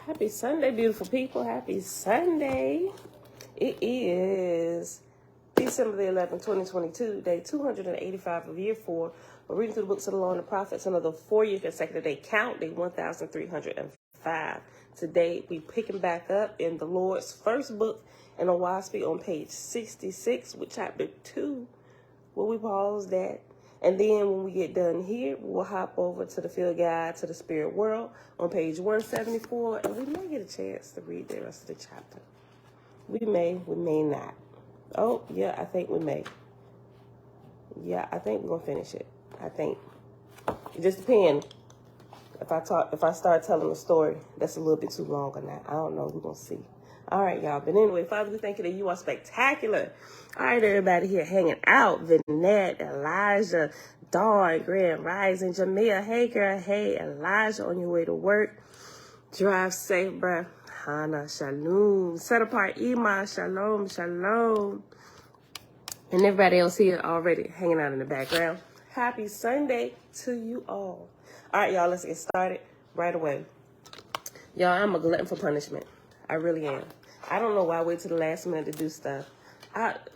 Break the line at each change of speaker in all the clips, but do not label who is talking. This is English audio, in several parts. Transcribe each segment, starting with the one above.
Happy Sunday, beautiful people. Happy Sunday. It is December the 11th, 2022, day 285 of year 4. We're reading through the books of the law and the prophets, another 4-year consecutive day count, day 1305. Today, we picking back up in the Lord's first book in Oahspe on page 66 with chapter 2, where we paused at. And then when we get done here, we'll hop over to the field guide to the spirit world on page 174, and we may get a chance to read the rest of the chapter. We may not. Oh, yeah, I think we may. Yeah, I think we're going to finish it. I think. It just depends. If I start telling a story that's a little bit too long or not. I don't know. We're going to see. All right, y'all. But anyway, Father, we thank you that you are spectacular. All right, everybody here hanging out. Vinette, Elijah, Dawn, Grand Rising, Jamia. Hey, girl. Hey, Elijah, on your way to work. Drive safe, bruh. Hana, shalom. Set apart, Iman, shalom, shalom. And everybody else here already hanging out in the background. Happy Sunday to you all. All right, y'all, let's get started right away. Y'all, I'm a glutton for punishment. I really am. I don't know why I wait till the last minute to do stuff.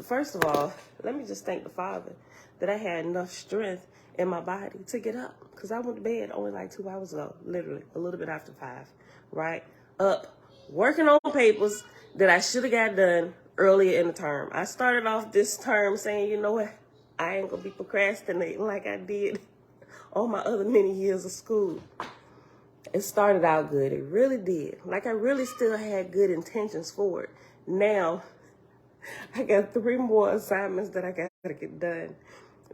First of all, let me just thank the Father that I had enough strength in my body to get up. Because I went to bed only like 2 hours ago, literally, a little bit after 5, right? Up, working on papers that I should have got done earlier in the term. I started off this term saying, you know what, I ain't going to be procrastinating like I did all my other many years of school. It started out good. It really did. Like I really still had good intentions for it. Now, I got 3 more assignments that I got to get done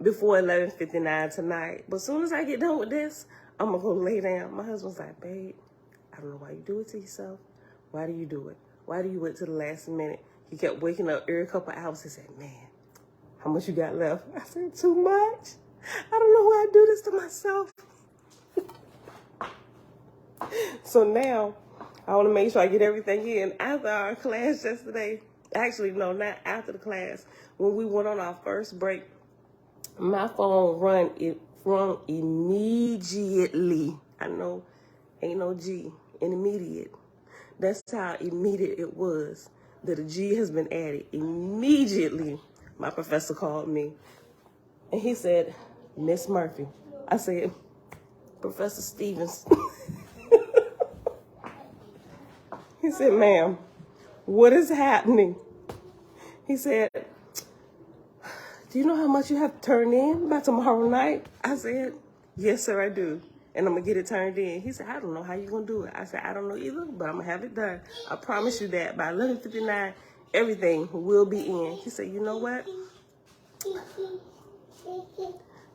before 11:59 tonight. But as soon as I get done with this, I'm going to go lay down. My husband's like, babe, I don't know why you do it to yourself. Why do you do it? Why do you wait till the last minute? He kept waking up every couple hours. He said, man, how much you got left? I said, too much. I don't know why I do this to myself. So now, I want to make sure I get everything in after our class yesterday. Actually, no, not after the class. When we went on our first break, my phone run immediately. I know, ain't no G in immediate. That's how immediate it was that a G has been added. Immediately, my professor called me. And he said, Miss Murphy. I said, Professor Stevens. He said, ma'am, what is happening? He said, do you know how much you have to turn in by tomorrow night? I said, yes, sir, I do. And I'm going to get it turned in. He said, I don't know how you're going to do it. I said, I don't know either, but I'm going to have it done. I promise you that by 11:59, everything will be in. He said, you know what?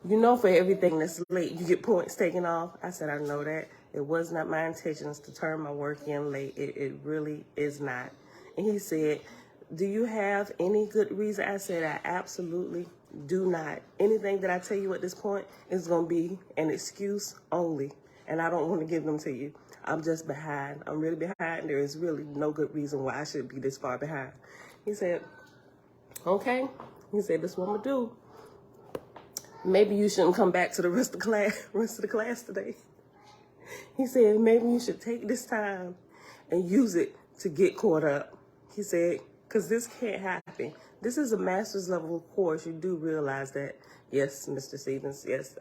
You know, for everything that's late, you get points taken off. I said, I know that. It was not my intentions to turn my work in late. It really is not. And he said, do you have any good reason? I said, I absolutely do not. Anything that I tell you at this point is going to be an excuse only. And I don't want to give them to you. I'm just behind. I'm really behind. There is really no good reason why I should be this far behind. He said, okay. He said, this is what I'm going to do. Maybe you shouldn't come back to the rest of the class today. He said, maybe you should take this time and use it to get caught up. He said, because this can't happen. This is a master's level course. You do realize that. Yes, Mr. Stevens. Yes,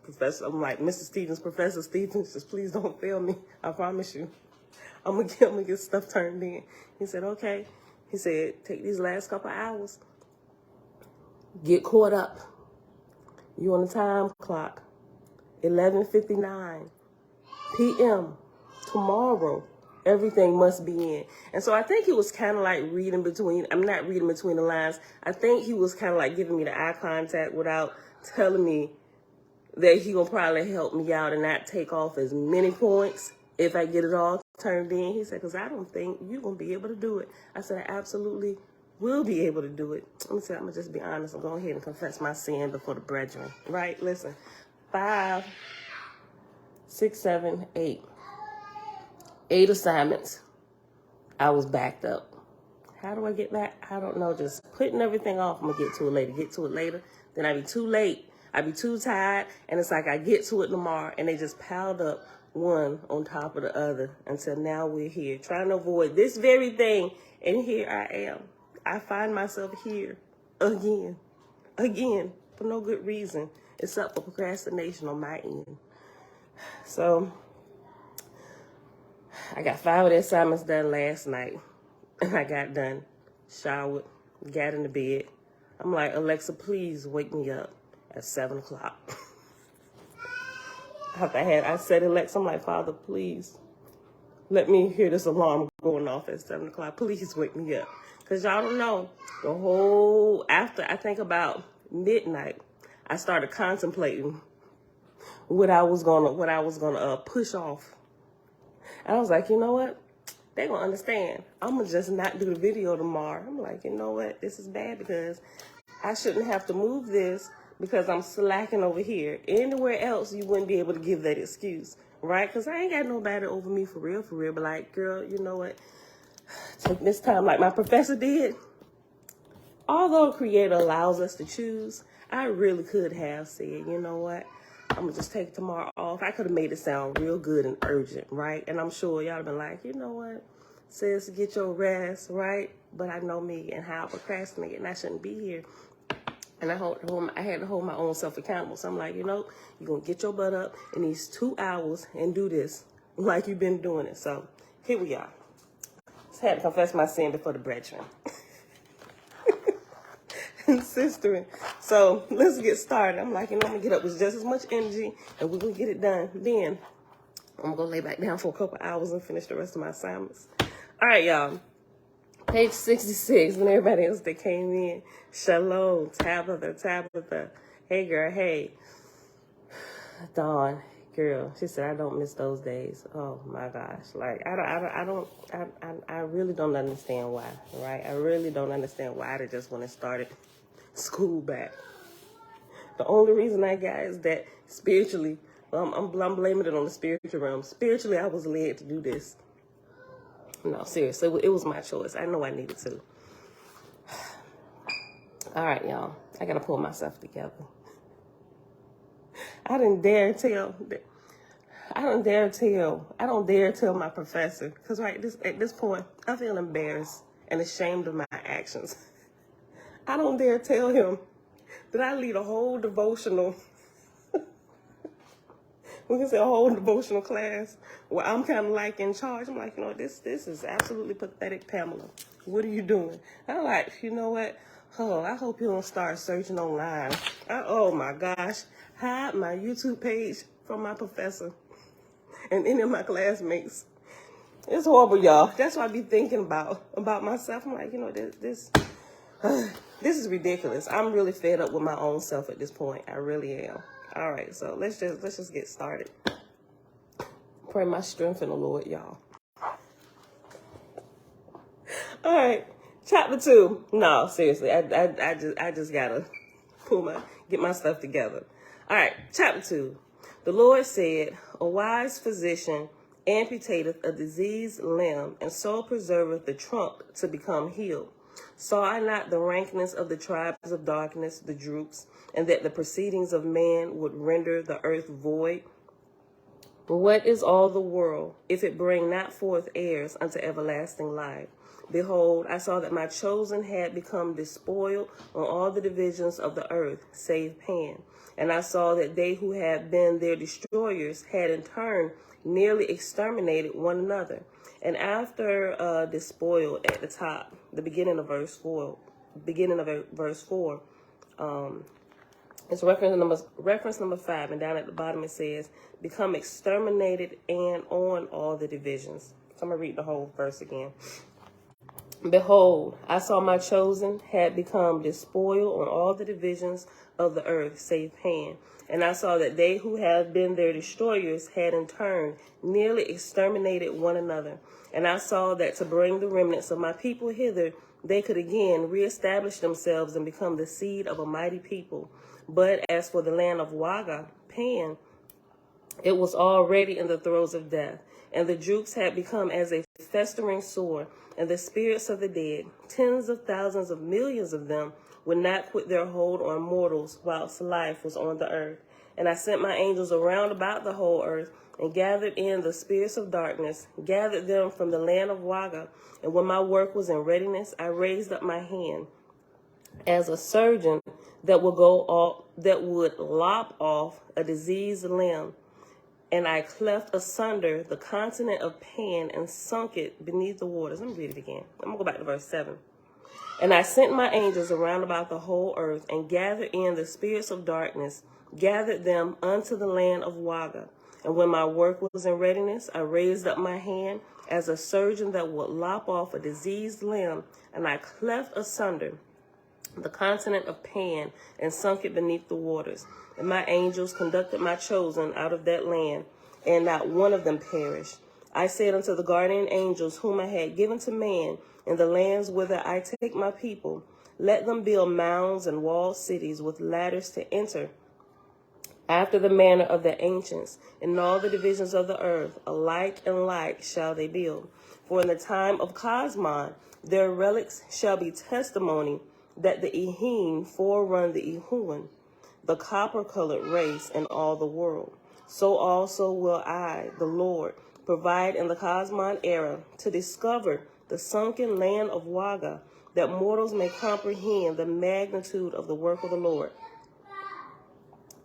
Professor. I'm like, Mr. Stevens, Professor Stevens, just please don't fail me. I promise you. I'm gonna get stuff turned in. He said, okay. He said, take these last couple hours. Get caught up. You on the time clock. 11:59 p.m. tomorrow. Everything must be in. And so I think he was kind of like reading between, I'm not reading between the lines. I think he was kind of like giving me the eye contact without telling me that he gonna probably help me out and not take off as many points if I get it all turned in. He said, because I don't think you're gonna be able to do it. I said, I absolutely will be able to do it. Let me say, I'm gonna just be honest. I'm going ahead and confess my sin before the brethren. Right? Listen. 5, 6, 7, 8. 8 assignments. I was backed up. How do I get back? I don't know. Just putting everything off. I'm going to get to it later. Then I be too late. I be too tired. And it's like I get to it tomorrow. And they just piled up one on top of the other until now we're here, trying to avoid this very thing. And here I am. I find myself here again, for no good reason, except for procrastination on my end. So I got 5 of the assignments done last night, and I got done, showered, got in the bed. I'm like, Alexa, please wake me up at 7 o'clock. After I said Alexa, I'm like, Father, please let me hear this alarm going off at 7 o'clock. Please wake me up. Because y'all don't know, after I think about midnight, I started contemplating what I was gonna push off. And I was like, you know what? They're gonna understand. I'm gonna just not do the video tomorrow. I'm like, you know what? This is bad because I shouldn't have to move this because I'm slacking over here. Anywhere else, you wouldn't be able to give that excuse, right? Because I ain't got nobody over me for real. But like, girl, you know what? Take this time like my professor did. Although a creator allows us to choose, I really could have said, you know what? I'm going to just take tomorrow off. I could have made it sound real good and urgent, right? And I'm sure y'all have been like, you know what? Sis, get your rest, right? But I know me and how I procrastinate, and I shouldn't be here. And I had to hold my own self accountable. So I'm like, you know, you're going to get your butt up in these 2 hours and do this like you've been doing it. So here we are. Just had to confess my sin before the brethren. And sistering. So let's get started. I'm like, you know, I'm going to get up with just as much energy and we're going to get it done. Then I'm going to lay back down for a couple hours and finish the rest of my assignments. All right, y'all. Page 66, and everybody else that came in. Shalom, Tabitha. Hey, girl, hey. Dawn, girl. She said, I don't miss those days. Oh, my gosh. Like, I really don't understand why, right? I really don't understand why they just want to start school back. The only reason I got is that spiritually, I'm blaming it on the spiritual realm. Spiritually, I was led to do this. No, seriously, it was my choice. I know I needed to. All right, y'all. I got to pull myself together. I don't dare tell my professor. Because at this point, I feel embarrassed and ashamed of my actions. I don't dare tell him that I lead a whole devotional. We can say a whole devotional class where I'm kind of like in charge. I'm like, you know, this is absolutely pathetic, Pamela. What are you doing? I'm like, you know what? Oh, I hope you don't start searching online. Oh my gosh. Hide my YouTube page from my professor and any of my classmates. It's horrible, y'all. That's what I be thinking about myself. I'm like, you know, this is ridiculous. I'm really fed up with my own self at this point. I really am. All right, so let's just get started. Pray my strength in the Lord, y'all. All right, chapter 2. No, seriously, I just gotta get my stuff together. All right, chapter 2. The Lord said, a wise physician amputateth a diseased limb, and so preserveth the trunk to become healed. Saw I not the rankness of the tribes of darkness, the droops, and that the proceedings of man would render the earth void? But what is all the world, if it bring not forth heirs unto everlasting life? Behold, I saw that my chosen had become despoiled on all the divisions of the earth, save Pan. And I saw that they who had been their destroyers had in turn nearly exterminated one another. And after despoiled at the top, the beginning of verse 4, it's reference number 5, and down at the bottom it says, become exterminated and on all the divisions. So I'm going to read the whole verse again. Behold, I saw my chosen had become despoiled on all the divisions of the earth, save Pan. And I saw that they who have been their destroyers had in turn nearly exterminated one another. And I saw that to bring the remnants of my people hither, they could again reestablish themselves and become the seed of a mighty people. But as for the land of Waga, Pan, it was already in the throes of death, and the droops had become as a festering sore, and the spirits of the dead, tens of thousands of millions of them, would not quit their hold on mortals whilst life was on the earth. And I sent my angels around about the whole earth, and gathered in the spirits of darkness, gathered them from the land of Waga. And when my work was in readiness, I raised up my hand as a surgeon that would lop off a diseased limb. And I cleft asunder the continent of Pan and sunk it beneath the waters. Let me read it again. I'm going to go back to verse 7. And I sent my angels around about the whole earth and gathered in the spirits of darkness, gathered them unto the land of Waga. And when my work was in readiness, I raised up my hand as a surgeon that would lop off a diseased limb, and I cleft asunder the continent of Pan and sunk it beneath the waters. And my angels conducted my chosen out of that land, and not one of them perished. I said unto the guardian angels whom I had given to man in the lands whither I take my people, let them build mounds and walled cities with ladders to enter, after the manner of the ancients, in all the divisions of the earth, alike and like shall they build. For in the time of Cosmon, their relics shall be testimony that the Ehim forerun the Ehuan, the copper-colored race in all the world. So also will I, the Lord, provide in the Cosmon era to discover the sunken land of Waga, that mortals may comprehend the magnitude of the work of the Lord.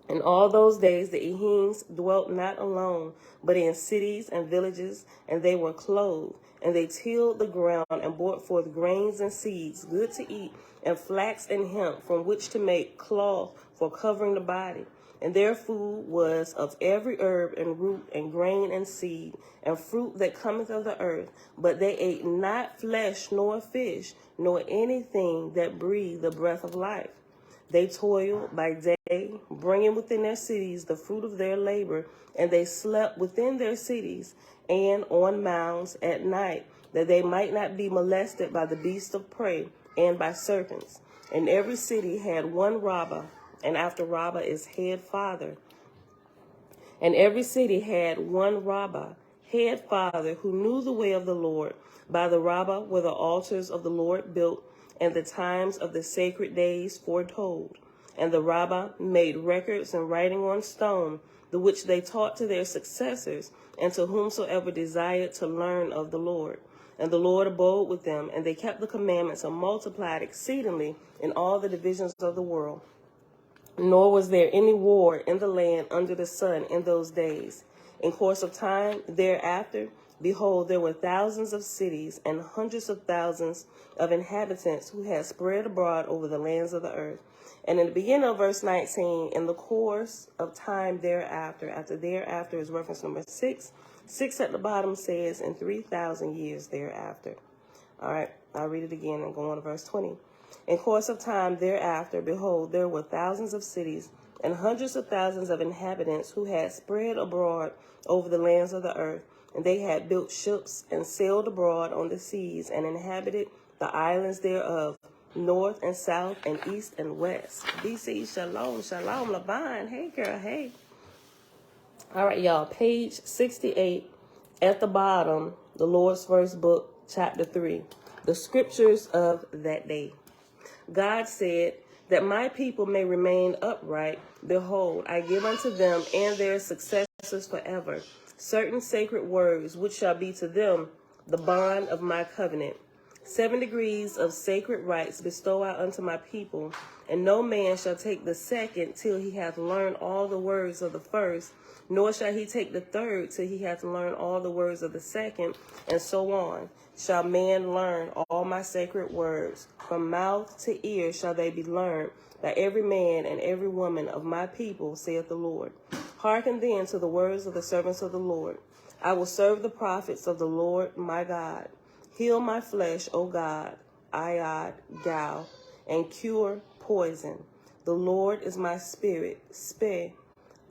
In all those days the Ehims dwelt not alone, but in cities and villages, and they were clothed, and they tilled the ground and brought forth grains and seeds, good to eat, and flax and hemp, from which to make cloth for covering the body. And their food was of every herb and root and grain and seed, and fruit that cometh of the earth. But they ate not flesh nor fish, nor anything that breathed the breath of life. They toiled by day, bringing within their cities the fruit of their labor, and they slept within their cities and on mounds at night, that they might not be molested by the beasts of prey and by serpents. And every city had one Rabbah, and after Rabbah is head father. And every city had one Rabbah, head father, who knew the way of the Lord. By the Rabbah were the altars of the Lord built, and the times of the sacred days foretold. And the Rabbah made records and writing on stone, the which they taught to their successors, and to whomsoever desired to learn of the Lord. And the Lord abode with them, and they kept the commandments and multiplied exceedingly in all the divisions of the world. Nor was there any war in the land under the sun in those days. In course of time thereafter, behold, there were thousands of cities and hundreds of thousands of inhabitants who had spread abroad over the lands of the earth. And in the beginning of verse 19, in the course of time thereafter, after thereafter is reference number 6. 6 at the bottom says in 3,000 years thereafter. All right, I'll read it again and go on to verse 20. In course of time thereafter, behold, there were thousands of cities and hundreds of thousands of inhabitants who had spread abroad over the lands of the earth. And they had built ships and sailed abroad on the seas and inhabited the islands thereof, north and south and east and west. BC, shalom, shalom, Laban. Hey, girl, hey. All right, y'all, page 68 at the bottom, the Lord's first book, chapter 3, the scriptures of that day. God said, that my people may remain upright, behold, I give unto them and their successors forever certain sacred words, which shall be to them the bond of my covenant. 7 degrees of sacred rights bestow I unto my people, and no man shall take the second till he hath learned all the words of the first, nor shall he take the third till he hath learned all the words of the second, and so on. Shall man learn all my sacred words. From mouth to ear shall they be learned by every man and every woman of my people, saith the Lord. Hearken then to the words of the servants of the Lord. I will serve the prophets of the Lord my God. Heal my flesh, O God, Iod, Gal, and cure poison. The Lord is my spirit, Spe,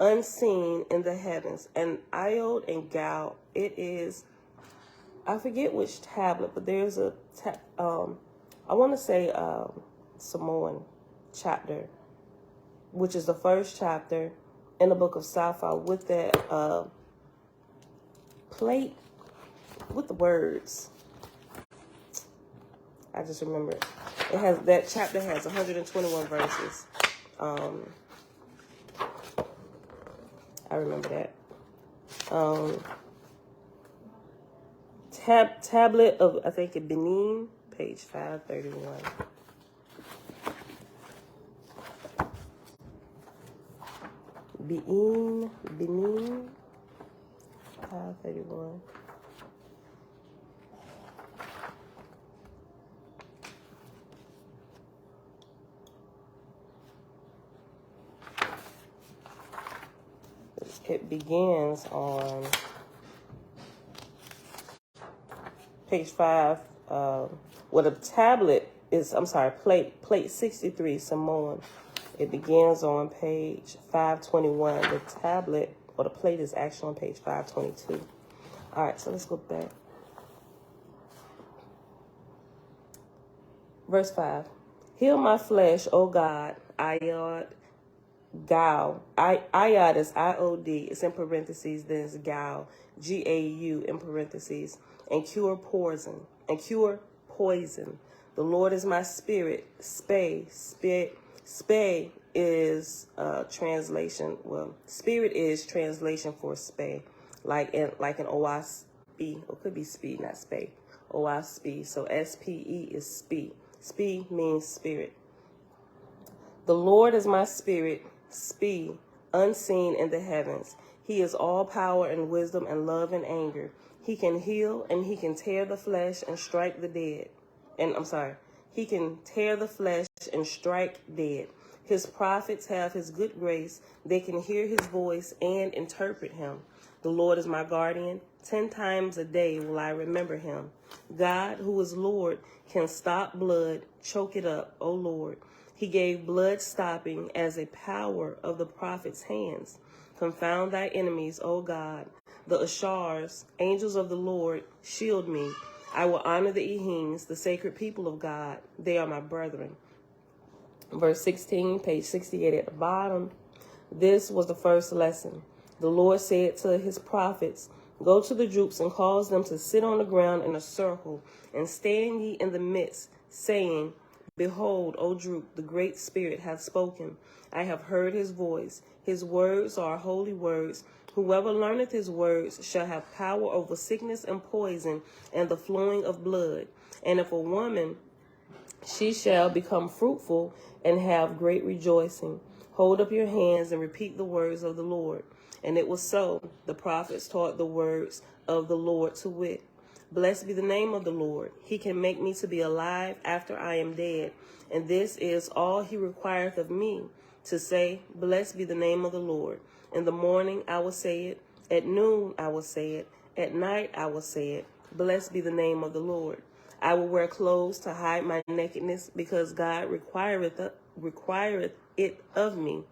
unseen in the heavens. And Iod and Gal, it is, I forget which tablet, but there's a, I want to say Samoan chapter, which is the first chapter in the book of Sappho with that plate with the words. I just remember it. It has, that chapter has 121 verses. I remember that. Tablet of, I think, Benin, page 531. Benin, 531. It begins on page 5. The tablet is, plate 63, Samoan. It begins on page 521. The tablet, or the plate, is actually on page 522. All right, so let's go back. Verse 5. Heal my flesh, O God, Ayod, Gao. Ayod is IOD. It's in parentheses. Then it's Gao, GAU in parentheses. And cure poison. The Lord is my spirit. Spay is translation. Well, spirit is translation for spay, like in Oahspe, or could be speed, not spay. Oahspe. So SPE is spee. Spee means spirit. The Lord is my spirit. Spee, unseen in the heavens. He is all power and wisdom and love and anger. He can heal and he can tear the flesh and strike the dead. He can tear the flesh and strike dead. His prophets have his good grace. They can hear his voice and interpret him. The Lord is my guardian. 10 times a day will I remember him. God, who is Lord, can stop blood, choke it up, O Lord. He gave blood stopping as a power of the prophet's hands. Confound thy enemies, O God. The Ashars, angels of the Lord, shield me. I will honor the Ehings, the sacred people of God. They are my brethren. Verse 16, page 68 at the bottom. This was the first lesson. The Lord said to his prophets, go to the droops and cause them to sit on the ground in a circle, and stand ye in the midst, saying, behold, O droop, the great spirit hath spoken. I have heard his voice. His words are holy words. Whoever learneth his words shall have power over sickness and poison and the flowing of blood. And if a woman, she shall become fruitful and have great rejoicing. Hold up your hands and repeat the words of the Lord. And it was so. The prophets taught the words of the Lord to wit. Blessed be the name of the Lord. He can make me to be alive after I am dead. And this is all he requireth of me, to say, blessed be the name of the Lord. In the morning I will say it. At noon I will say it. At night I will say it. Blessed be the name of the Lord. I will wear clothes to hide my nakedness, because God requireth it of me.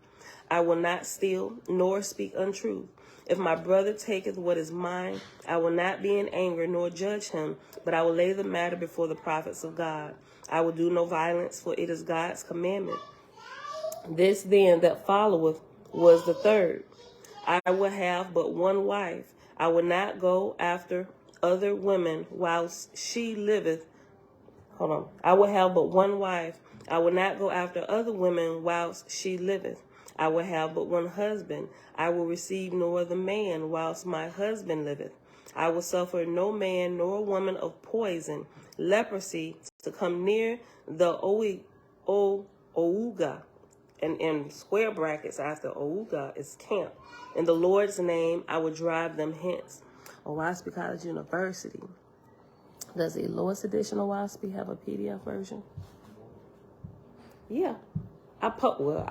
I will not steal, nor speak untruth. If my brother taketh what is mine, I will not be in anger, nor judge him, but I will lay the matter before the prophets of God. I will do no violence, for it is God's commandment. This then that followeth was the third. I will have but one wife. I will not go after other women whilst she liveth. I will have but one wife. I will not go after other women whilst she liveth. I will have but one husband. I will receive no other man whilst my husband liveth. I will suffer no man nor woman of poison, leprosy, to come near the Ouga. And in square brackets after Ouga is camp. In the Lord's name, I will drive them hence. Oahspe College University. Does the lowest edition of Oahspe have a PDF version? Yeah. I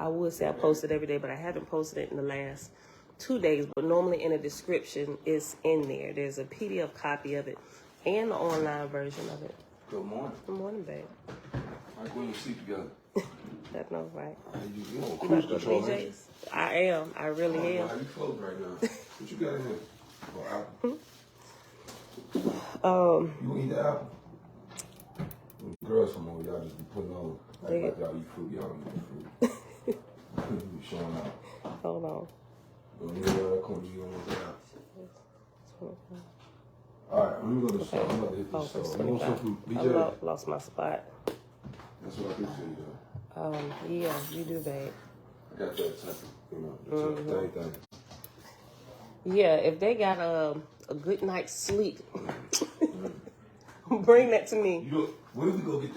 would say I posted every day, but I haven't posted it in the last 2 days. But normally in the description, it's in there. There's a PDF copy of it and the online version of it.
Good morning.
Good morning, babe.
We're going to sleep together.
That's no right.
You on
You
cruise
about to go to
control,
BJ's? I am. I really am.
How you close right now? What you got in here? You gonna eat the apple? The girls from over, y'all just be putting on like y'all eat fruit. Y'all don't eat fruit. You showing out.
Hold on.
Don't need that corner. You don't want that. All right, I'm gonna go to the store. I'm about to hit the store. You want some from BJ?
I lost my spot.
That's what I do for you, though.
Yeah, you do, babe.
I got that type of, the type of thing.
Yeah, if they got a good night's sleep, bring that to me.
You know, where did we go get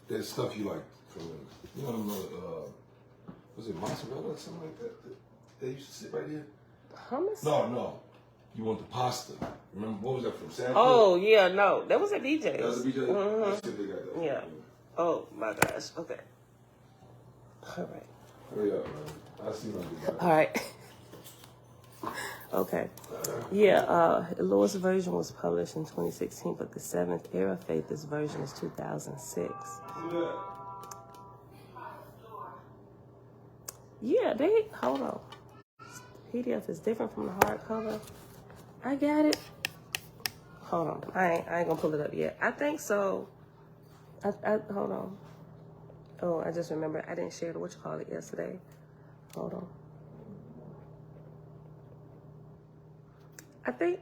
that stuff you like from? You know, was it mozzarella or something like that? They used to sit right here.
Hummus?
No. You want the pasta? Remember what was that from? Santa?
Oh yeah, no, that was at BJ's.
That was at BJ's.
Mm-hmm.
Let's see if they got that.
Yeah. Oh my gosh. Okay. All right.
Hurry up, man. I see what I do.
All right. Okay. Yeah, Lord's version was published in 2016, but the Seventh Era Faith's version is 2006. Yeah, hold on. PDF is different from the hardcover. I got it. Hold on. I ain't gonna pull it up yet. I think so. Hold on. Oh, I just remembered I didn't share the yesterday. Hold on. I think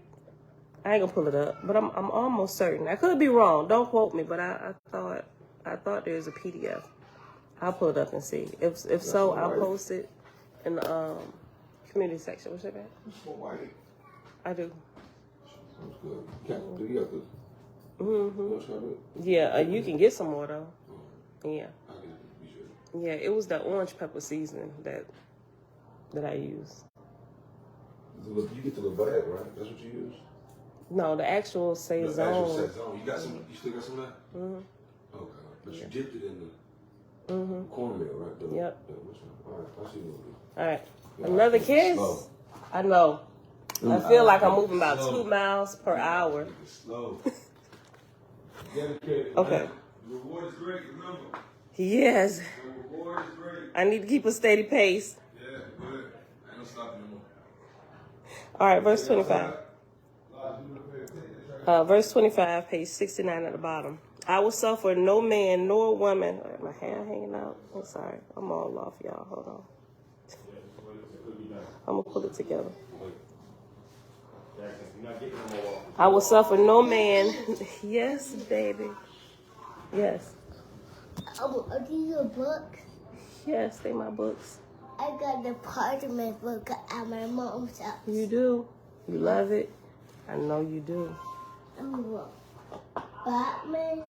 I ain't gonna pull it up, but I'm almost certain. I could be wrong. Don't quote me, but I thought there's a PDF. I'll pull it up and see. If so, I'll post it in the community section. What's that, man?
So white.
I do.
Sounds good. Do you got the?
Mm-hmm. Yeah, you can get some more though. Yeah. Yeah, it was the orange pepper seasoning that I used.
You get the little bag, right? That's what you use?
No, the actual Saison.
The actual Saison. You got some? You still got some of that?
Mm-hmm.
Okay. But you dipped it in the cornmeal, right?
Yep.
All right. I see what you
All right. Another kiss? Slow. I know. I feel like I'm moving about 2 miles per hour.
Slow. Dedicated.
Okay.
The reward is great, remember.
Yes.
The reward is great.
I need to keep a steady pace.
Yeah, good. I ain't stopping anymore.
All right, verse 25. Verse 25, page 69 at the bottom. I will suffer no man nor woman. My hair hanging out. I'm sorry. I'm all off, y'all. Hold on. I'm going to pull it together. I will suffer no man. Yes, baby. Yes.
Are these your books?
Yes, they my books.
I got the Parchment book at my mom's house.
You do? You love it? I know you do.
Batman,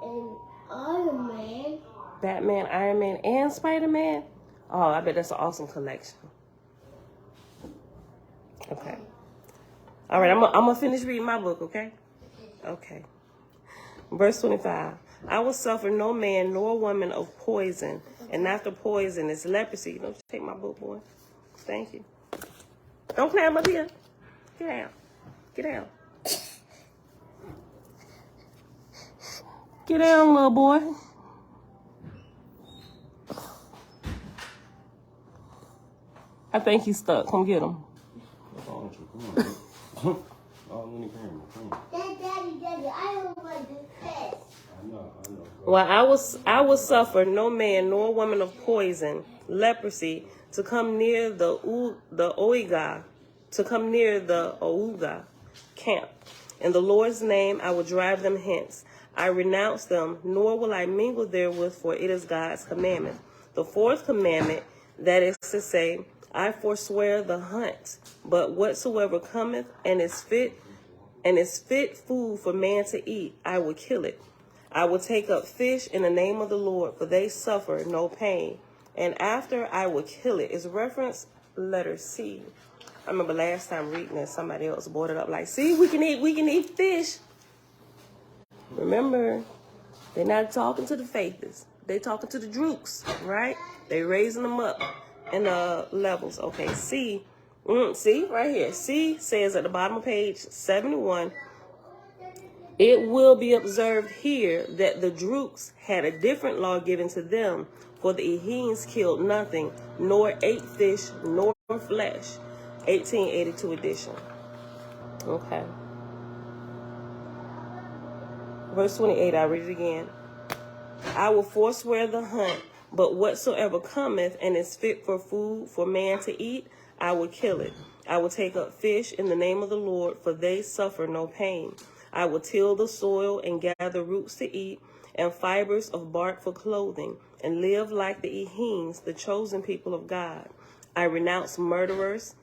and Iron Man.
Batman, Iron Man, and Spider-Man? Oh, I bet that's an awesome collection. Okay. All right, I'm going to finish reading my book, okay? Okay. Verse 25. I will suffer no man nor woman of poison, and after poison is leprosy. Don't you take my book, boy. Thank you. Don't climb up here. Get down. Get down. Get down, little boy. I think he's stuck. Come get him.
Daddy, I don't want this pet.
Well, I will suffer no man nor woman of poison, leprosy, to come near the Ouga camp. In the Lord's name I will drive them hence. I renounce them, nor will I mingle therewith, for it is God's commandment. The fourth commandment, that is to say, I forswear the hunt, but whatsoever cometh and is fit food for man to eat, I will kill it. I will take up fish in the name of the Lord, for they suffer no pain. And after I will kill it is reference letter C. I remember last time reading it, somebody else brought it up like, see, we can eat fish. Remember, they're not talking to the faithists. They're talking to the drooks, right? They're raising them up in levels. Okay, C. See, right here. C says at the bottom of page 71, it will be observed here that the drooks had a different law given to them, for the Ehenes killed nothing, nor ate fish, nor flesh. 1882 edition. Okay. Verse 28, I'll read it again. I will forswear the hunt, but whatsoever cometh and is fit for food for man to eat, I will kill it. I will take up fish in the name of the Lord, for they suffer no pain. I will till the soil and gather roots to eat, and fibers of bark for clothing, and live like the Ehenes, the chosen people of God. I renounce murderers,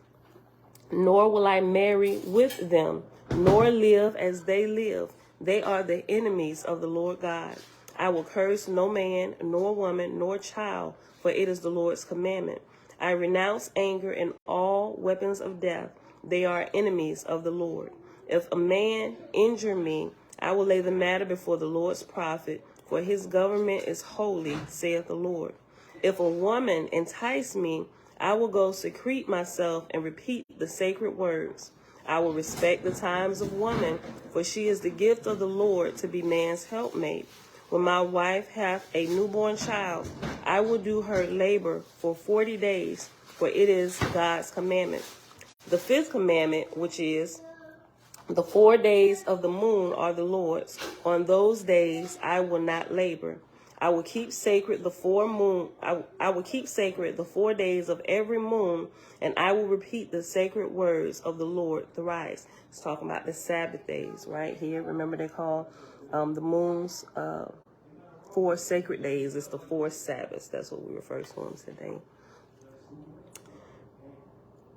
nor will I marry with them, nor live as they live. They are the enemies of the Lord God. I will curse no man, nor woman, nor child, for it is the Lord's commandment. I renounce anger and all weapons of death. They are enemies of the Lord. If a man injure me, I will lay the matter before the Lord's prophet, for his government is holy, saith the Lord. If a woman entice me, I will go secrete myself and repeat the sacred words. I will respect the times of woman, for she is the gift of the Lord to be man's helpmate. When my wife hath a newborn child, I will do her labor for 40 days, for it is God's commandment. The fifth commandment, which is, the 4 days of the moon are the Lord's. On those days I will not labor. I will keep sacred the 4 days of every moon, and I will repeat the sacred words of the Lord thrice. It's talking about the Sabbath days right here. Remember, they call the moons 4 sacred days. It's the 4 Sabbaths. That's what we refer to them today.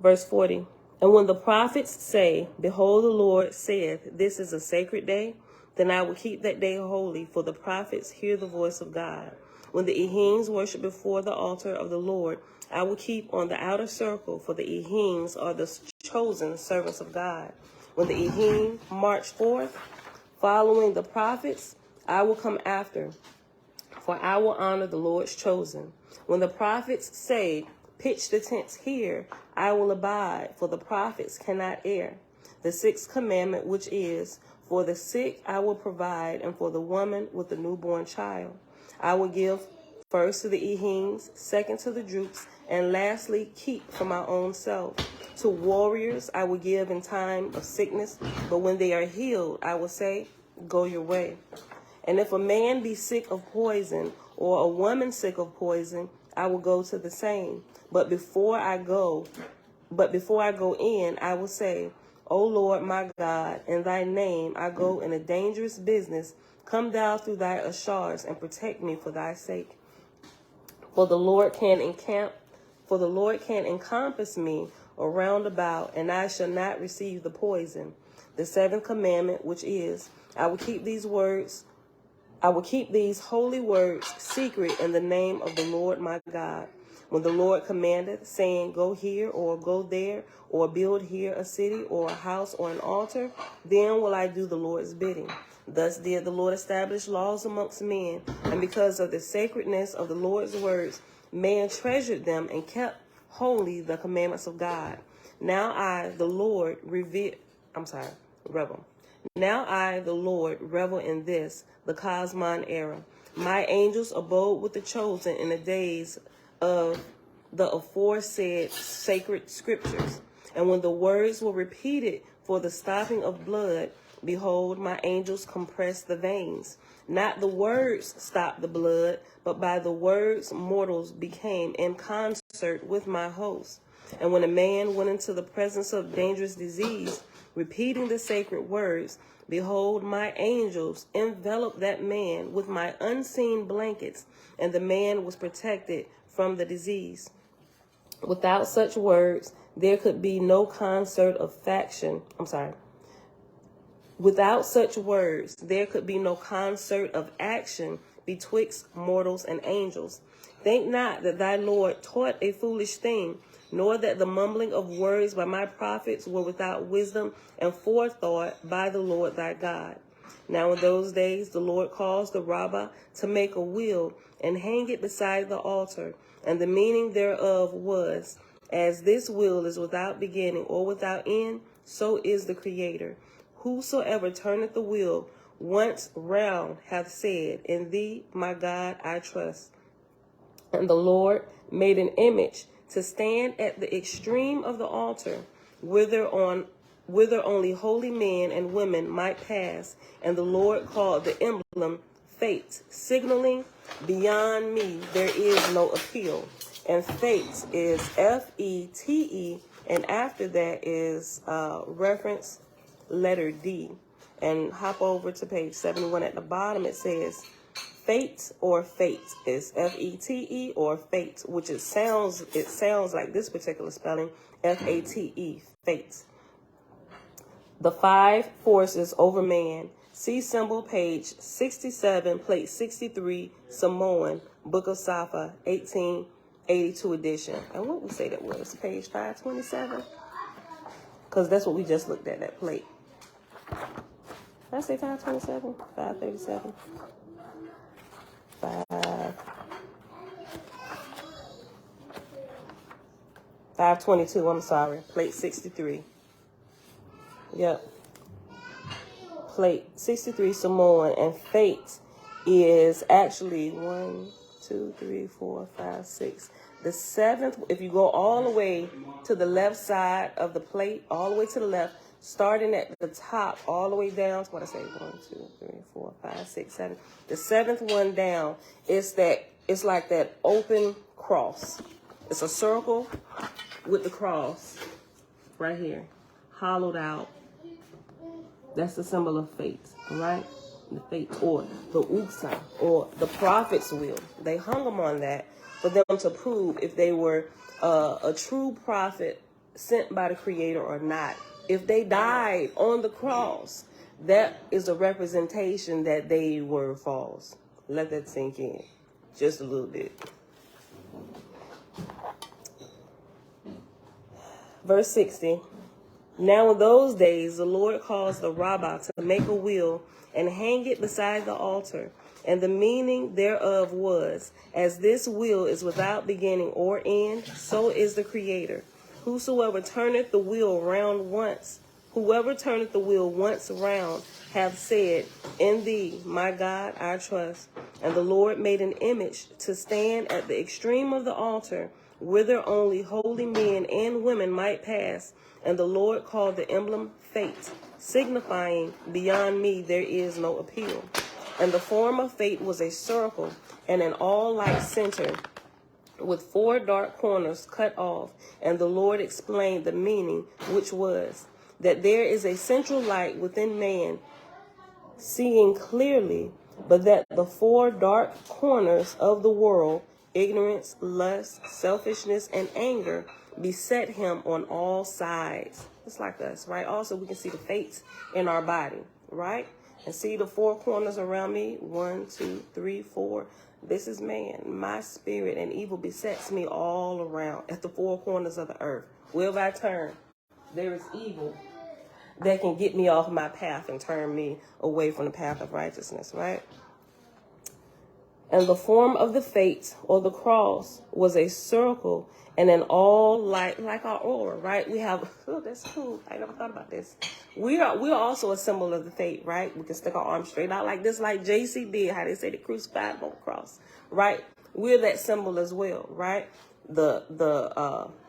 Verse 40. And when the prophets say, Behold, the Lord saith, This is a sacred day, then I will keep that day holy, for the prophets hear the voice of God. When the Ehims worship before the altar of the Lord, I will keep on the outer circle, for the Ehims are the chosen servants of God. When the Ehim march forth, following the prophets, I will come after, for I will honor the Lord's chosen. When the prophets say, Pitch the tents here, I will abide, for the prophets cannot err. The sixth commandment, which is, For the sick I will provide, and for the woman with the newborn child. I will give first to the Ehims, second to the Droops, and lastly keep for my own self. To warriors I will give in time of sickness, but when they are healed, I will say, Go your way. And if a man be sick of poison, or a woman sick of poison, I will go to the same. But before I go in, I will say, O Lord my God, in thy name I go in a dangerous business. Come thou through thy Ackwards and protect me for thy sake. For the Lord can encompass me around about, and I shall not receive the poison. The seventh commandment, which is, I will keep these holy words secret in the name of the Lord my God. When the Lord commandeth, saying, Go here, or go there, or build here a city, or a house, or an altar, then will I do the Lord's bidding. Thus did the Lord establish laws amongst men, and because of the sacredness of the Lord's words, man treasured them and kept holy the commandments of God. Now I, the Lord, revel in this, the Cosmon era. My angels abode with the chosen in the days of the aforesaid sacred scriptures. And when the words were repeated for the stopping of blood, behold, my angels compressed the veins. Not the words stopped the blood, but by the words mortals became in concert with my host. And when a man went into the presence of dangerous disease, repeating the sacred words, behold, my angels enveloped that man with my unseen blankets, and the man was protected from the disease. Without such words, there could be no concert of faction. Without such words, there could be no concert of action betwixt mortals and angels. Think not that thy Lord taught a foolish thing, nor that the mumbling of words by my prophets were without wisdom and forethought by the Lord thy God. Now in those days the Lord caused the rabbah to make a wheel and hang it beside the altar, and the meaning thereof was, as this wheel is without beginning or without end, so is the Creator. Whosoever turneth the wheel once round hath said, In thee, my God, I trust. And the Lord made an image to stand at the extreme of the altar, whither only holy men and women might pass. And the Lord called the emblem Fate, signaling, Beyond me there is no appeal. And Fate is Fete, and after that is reference letter D. And hop over to page 71 at the bottom. It says, Fate or fate is F-E-T-E or fate, which it sounds like this particular spelling, F-A-T-E, fate. The five forces over man. See symbol page 67, plate 63, Samoan, Book of Safa, 1882 edition. And what we say that was, page 527? Because that's what we just looked at, that plate. Did I say 527? 537? 522, I'm sorry. Plate 63. Yep. Plate 63 Samoan, and fate is actually 1, 2, 3, 4, 5, 6. The seventh, if you go all the way to the left side of the plate, all the way to the left, starting at the top, all the way down to what I say, 1, 2, 3, 4, 5, 6, 7. The seventh one down is it's like that open cross. It's a circle with the cross right here, hollowed out. That's the symbol of fate, right? The fate, or the Oahspe, or the prophet's will. They hung them on that for them to prove if they were a true prophet sent by the Creator or not. If they died on the cross, that is a representation that they were false. Let that sink in just a little bit. Verse 60. Now in those days, the Lord caused the rabbah to make a wheel and hang it beside the altar. And the meaning thereof was, as this wheel is without beginning or end, so is the Creator. Whoever turneth the wheel once round, hath said, in thee, my God, I trust. And the Lord made an image to stand at the extreme of the altar, whither only holy men and women might pass. And the Lord called the emblem fate, signifying, beyond me there is no appeal. And the form of fate was a circle and an all-like center, with 4 dark corners cut off. And the Lord explained the meaning, which was that there is a central light within man, seeing clearly, but that the 4 dark corners of the world, ignorance, lust, selfishness, and anger, beset him on all sides. It's like us, right? Also, we can see the fates in our body, right? And see the 4 corners around me. 1, 2, 3, 4. This is man. My spirit and evil besets me all around at the 4 corners of the earth. Wherever I turn, there is evil that can get me off my path and turn me away from the path of righteousness, right? And the form of the fate, or the cross, was a circle and an all like our aura, right? We have, oh, that's cool. I never thought about this. We are also a symbol of the fate, right? We can stick our arms straight out like this, like JC did, how they say they crucified on the cross, right? We're that symbol as well, right? The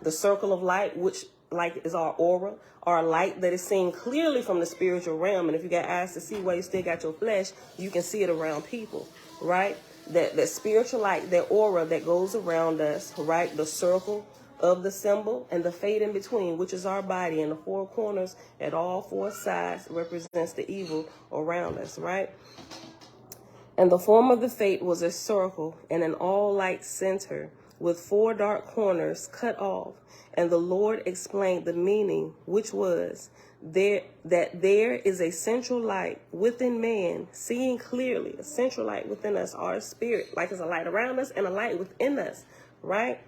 circle of light, which like is our aura, our light that is seen clearly from the spiritual realm. And if you got eyes to see while you still got your flesh, you can see it around people, right? That spiritual light, that aura that goes around us, right? The circle of the symbol and the fate in between, which is our body, and the 4 corners at all 4 sides represents the evil around us, right? And the form of the fate was a circle and an all-like center with 4 dark corners cut off. And the Lord explained the meaning, which was that there is a central light within man, seeing clearly, a central light within us, our spirit, like there's a light around us and a light within us, right?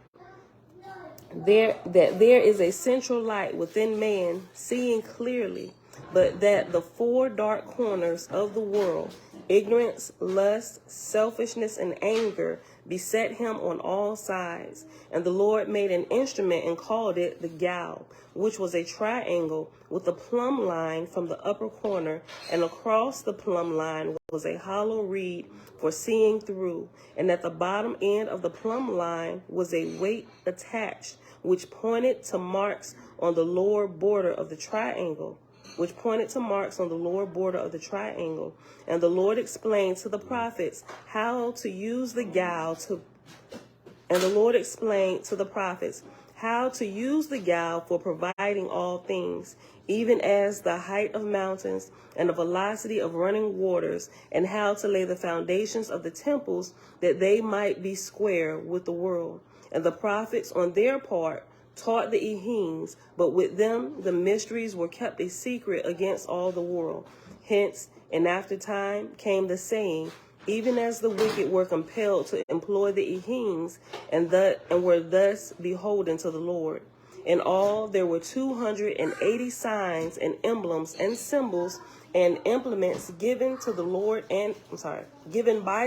There is a central light within man, seeing clearly, but that the 4 dark corners of the world, ignorance, lust, selfishness, and anger, beset him on all sides. And the Lord made an instrument and called it the gow, which was a triangle with a plumb line from the upper corner, and across the plumb line was a hollow reed for seeing through. And at the bottom end of the plumb line was a weight attached, which pointed to marks on the lower border of the triangle. And the Lord explained to the prophets how to use the gow how to use the gal for providing all things, even as the height of mountains and the velocity of running waters, and how to lay the foundations of the temples that they might be square with the world. And the prophets on their part taught the Ehems, but with them the mysteries were kept a secret against all the world. Hence, in after time came the saying, even as the wicked were compelled to employ the Ehems, and were thus beholden to the Lord. In all, there were 280 signs and emblems and symbols and implements given by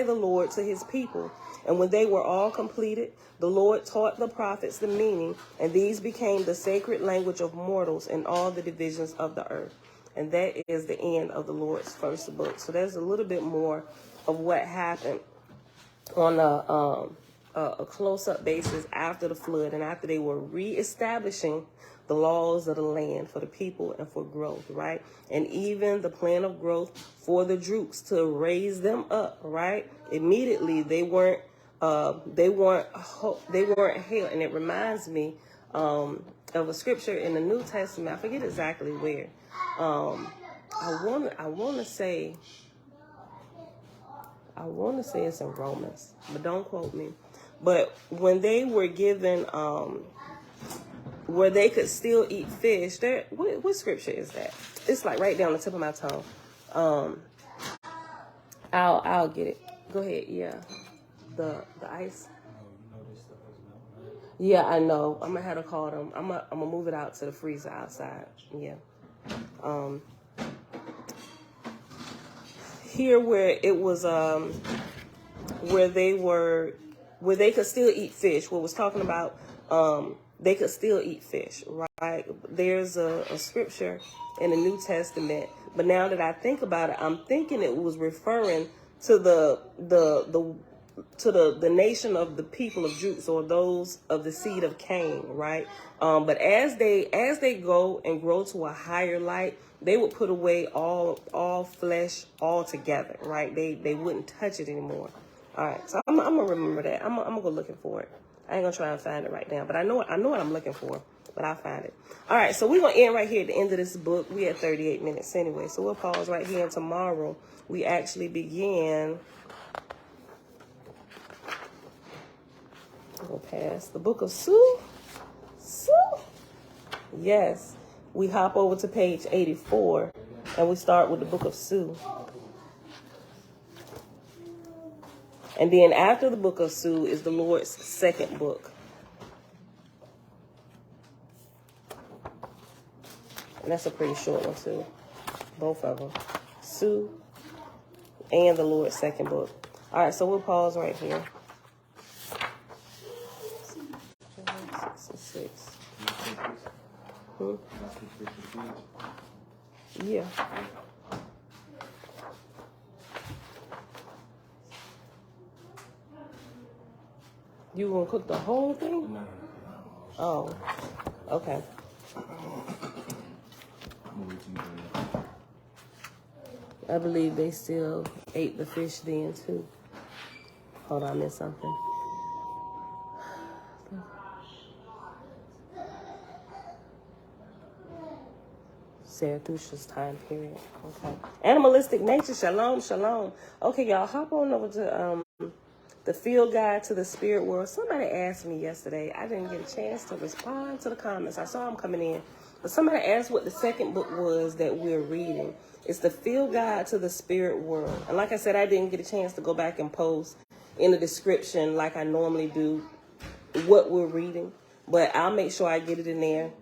the Lord to his people. And when they were all completed, the Lord taught the prophets the meaning, and these became the sacred language of mortals in all the divisions of the earth. And that is the end of the Lord's first book. So there's a little bit more of what happened on a close-up basis after the flood and after they were reestablishing the laws of the land for the people and for growth, right? And even the plan of growth for the Drukes to raise them up, right? Immediately they weren't held. And it reminds me of a scripture in the New Testament. I forget exactly where. I want to say it's in Romans, but don't quote me. But when they were given, where they could still eat fish, what scripture is that? It's like right down the tip of my tongue. I'll get it. Go ahead. Yeah, the ice. Yeah, I know. I'm gonna have to call them. I'm gonna move it out to the freezer outside. Yeah. Here where it was where they could still eat fish. What was talking about they could still eat fish, right? There's a scripture in the New Testament, but now that I think about it, I'm thinking it was referring to the nation of the people of Judah, or those of the seed of Cain, right? But as they go and grow to a higher light, they would put away all flesh altogether, right? They wouldn't touch it anymore. All right, so I'm gonna remember that. I'm gonna go looking for it. I ain't gonna try and find it right now, but I know what I'm looking for, but I'll find it. All right, so we're gonna end right here at the end of this book. We had 38 minutes anyway, so we'll pause right here, and tomorrow we actually begin. We'll pass the book of Sue. Yes, we hop over to page 84, and we start with the book of Sue. And then after the book of Sue is the Lord's second book. And that's a pretty short one too. Both of them. Sue and the Lord's second book. All right, so we'll pause right here. 6. Yeah. You gonna cook the whole thing? No. Oh, okay. I believe they still ate the fish then too. Hold on, I missed something. Zarathustra's time period. Okay. Animalistic nature. Shalom, shalom. Okay, y'all, hop on over to the field guide to the spirit world. Somebody asked me yesterday. I didn't get a chance to respond to the comments. I saw them coming in. But somebody asked what the second book was that we're reading. It's the field guide to the spirit world. And like I said, I didn't get a chance to go back and post in the description like I normally do what we're reading. But I'll make sure I get it in there.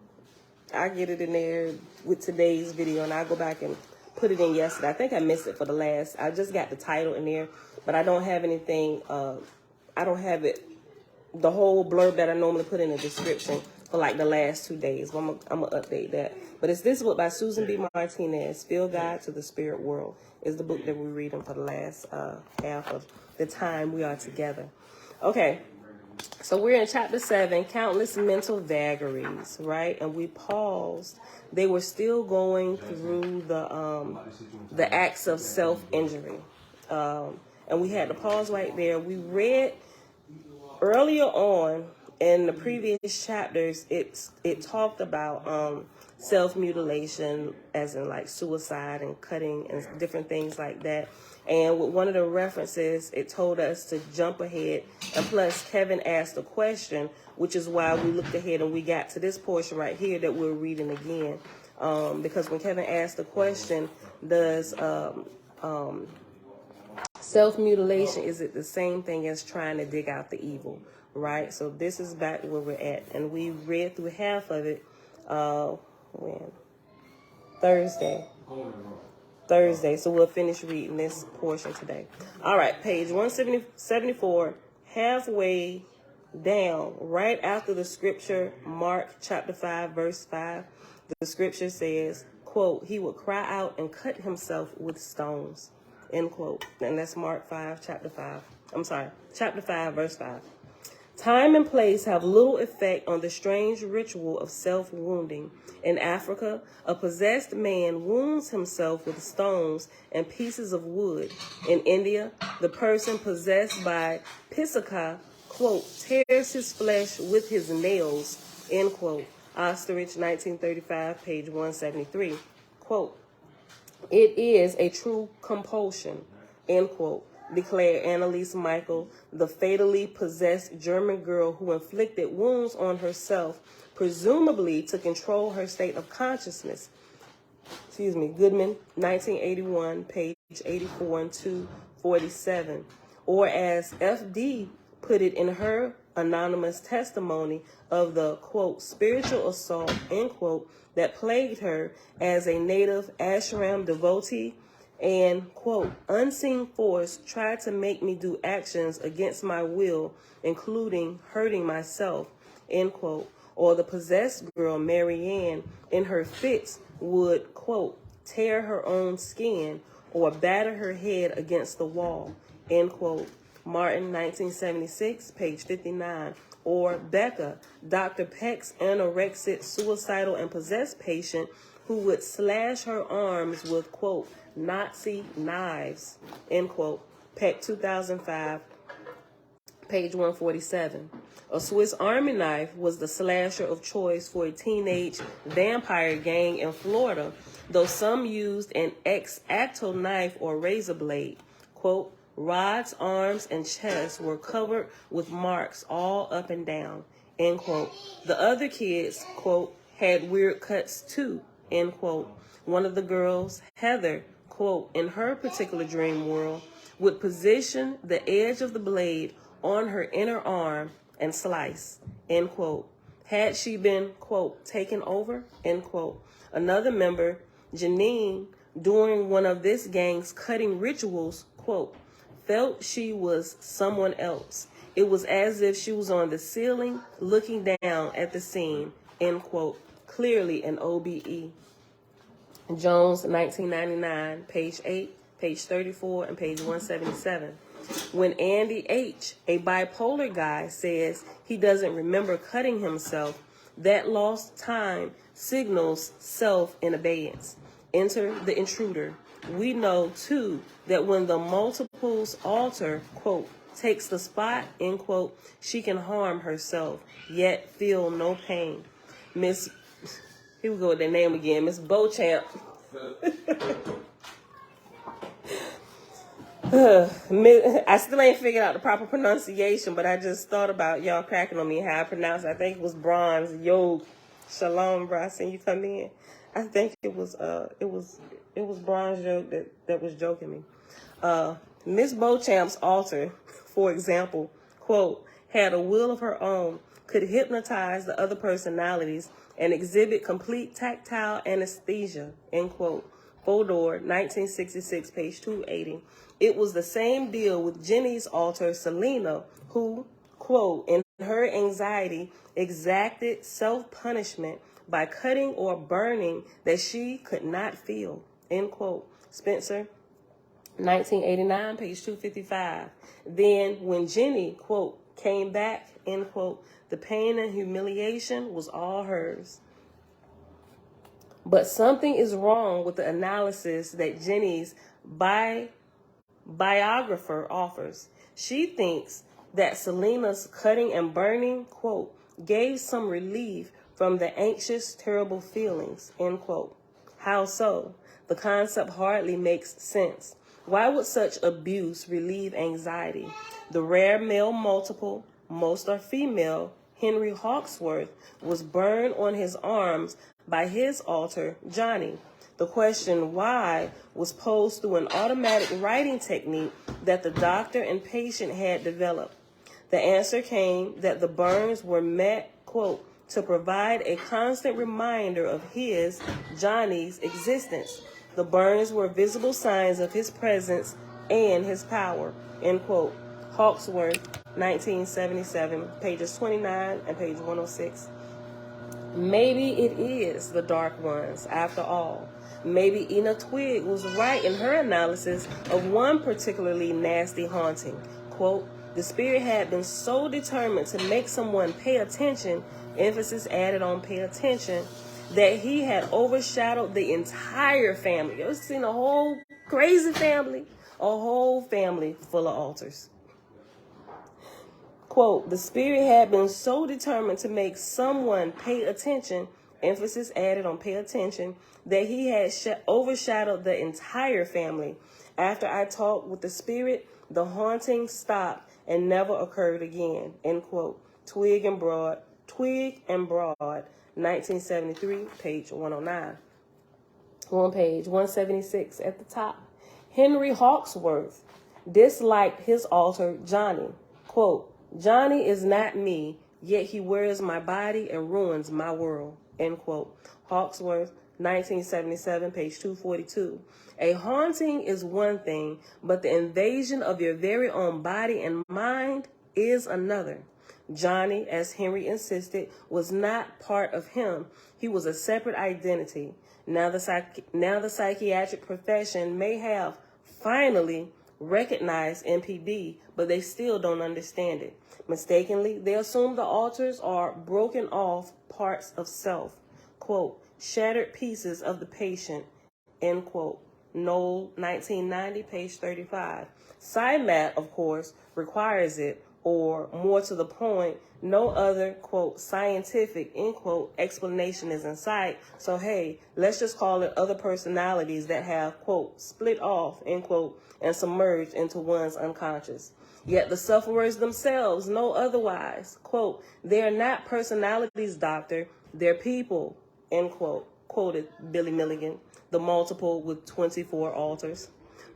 I get it in there with today's video, and I'll go back and put it in yesterday. I think I missed it for the last. I just got the title in there, but I don't have anything. I don't have it, the whole blurb that I normally put in the description for like the last 2 days. But I'm going to update that. But it's this book by Susan B. Martinez, Field Guide to the Spirit World, is the book that we're reading for the last half of the time we are together. Okay. So we're in chapter 7, countless mental vagaries, right? And we paused. They were still going through the acts of self-injury. And we had to pause right there. We read earlier on in the previous chapters, it talked about self-mutilation, as in like suicide and cutting and different things like that. And with one of the references, it told us to jump ahead. And plus, Kevin asked a question, which is why we looked ahead and we got to this portion right here that we're reading again. Because when Kevin asked the question, does self-mutilation, is it the same thing as trying to dig out the evil, right? So this is back where we're at. And we read through half of it Thursday. So we'll finish reading this portion today. All right, page 174, halfway down, right after the scripture, Mark chapter 5, verse 5, the scripture says, quote, he would cry out and cut himself with stones, end quote. And that's Mark 5, chapter 5, verse 5. Time and place have little effect on the strange ritual of self-wounding. In Africa, a possessed man wounds himself with stones and pieces of wood. In India, the person possessed by Pisaka, quote, tears his flesh with his nails, end quote. Ostrich, 1935, page 173. Quote, it is a true compulsion, end quote, declared Annalise Michael, the fatally possessed German girl who inflicted wounds on herself, presumably to control her state of consciousness. Goodman, 1981, page 84 and 247. Or as F.D. put it in her anonymous testimony of the, quote, spiritual assault, end quote, that plagued her as a native ashram devotee, and, quote, unseen force tried to make me do actions against my will, including hurting myself, end quote. Or the possessed girl, Marianne, in her fits would, quote, tear her own skin or batter her head against the wall, end quote. Martin, 1976, page 59. Or Becca, Dr. Peck's anorexic, suicidal, and possessed patient who would slash her arms with, quote, Nazi knives, end quote. Peck, 2005, page 147. A Swiss Army knife was the slasher of choice for a teenage vampire gang in Florida, though some used an X-Acto knife or razor blade. Quote, Rod's arms and chest were covered with marks all up and down, end quote. The other kids, quote, had weird cuts too, end quote. One of the girls, Heather, quote, in her particular dream world, would position the edge of the blade on her inner arm and slice, end quote. Had she been, quote, taken over, end quote. Another member, Janine, during one of this gang's cutting rituals, quote, felt she was someone else. It was as if she was on the ceiling looking down at the scene, end quote. Clearly an OBE. Jones, 1999, page 8, page 34, and page 177. When Andy H., a bipolar guy, says he doesn't remember cutting himself, that lost time signals self in abeyance. Enter the intruder. We know, too, that when the multiples alter, quote, takes the spot, end quote, she can harm herself, yet feel no pain. Miss, here we go with that name again, Miss Beauchamp. I still ain't figured out the proper pronunciation, but I just thought about y'all cracking on me how I pronounce it. I think it was Bronze Yo. Shalom, bro. I seen you come in. I think it was Bronze Yo that was joking me. Miss Beauchamp's altar, for example, quote, had a will of her own, could hypnotize the other personalities and exhibit complete tactile anesthesia, end quote. Fodor, 1966, page 280. It was the same deal with Jenny's alter, Selena, who, quote, in her anxiety, exacted self-punishment by cutting or burning that she could not feel, end quote. Spencer, 1989, page 255. Then when Jenny, quote, came back, end quote, the pain and humiliation was all hers. But something is wrong with the analysis that Jenny's biographer offers. She thinks that Selena's cutting and burning, quote, gave some relief from the anxious, terrible feelings, end quote. How so? The concept hardly makes sense. Why would such abuse relieve anxiety? The rare male multiple, most are female, Henry Hawksworth, was burned on his arms by his alter, Johnny. The question why was posed through an automatic writing technique that the doctor and patient had developed. The answer came that the burns were meant, quote, to provide a constant reminder of his, Johnny's, existence. The burns were visible signs of his presence and his power, end quote. Hawksworth, 1977, pages 29 and page 106. Maybe it is the dark ones, after all. Maybe Ina Twigg was right in her analysis of one particularly nasty haunting. Quote, the spirit had been so determined to make someone pay attention, emphasis added on pay attention, that he had overshadowed the entire family. You ever seen a whole crazy family? A whole family full of altars. Quote, the spirit had been so determined to make someone pay attention, emphasis added on pay attention, that he had overshadowed the entire family. After I talked with the spirit, the haunting stopped and never occurred again, end quote. Twigg and Broad, 1973, page 109. On page 176 at the top. Henry Hawksworth disliked his alter, Johnny. Quote, Johnny is not me, yet he wears my body and ruins my world, end quote. Hawksworth, 1977, page 242. A haunting is one thing, but the invasion of your very own body and mind is another. Johnny, as Henry insisted, was not part of him. He was a separate identity. Now the psychiatric profession may have finally recognized MPD, but they still don't understand it. Mistakenly, they assume the alters are broken off parts of self. Quote, shattered pieces of the patient, end quote. Knoll, 1990, page 35. PsyMat, of course, requires it, or more to the point, no other, quote, scientific, end quote, explanation is in sight. So, hey, let's just call it other personalities that have, quote, split off, end quote, and submerged into one's unconscious. Yet the sufferers themselves know otherwise. Quote, they are not personalities, doctor, they're people, end quote, quoted Billy Milligan, the multiple with 24 alters.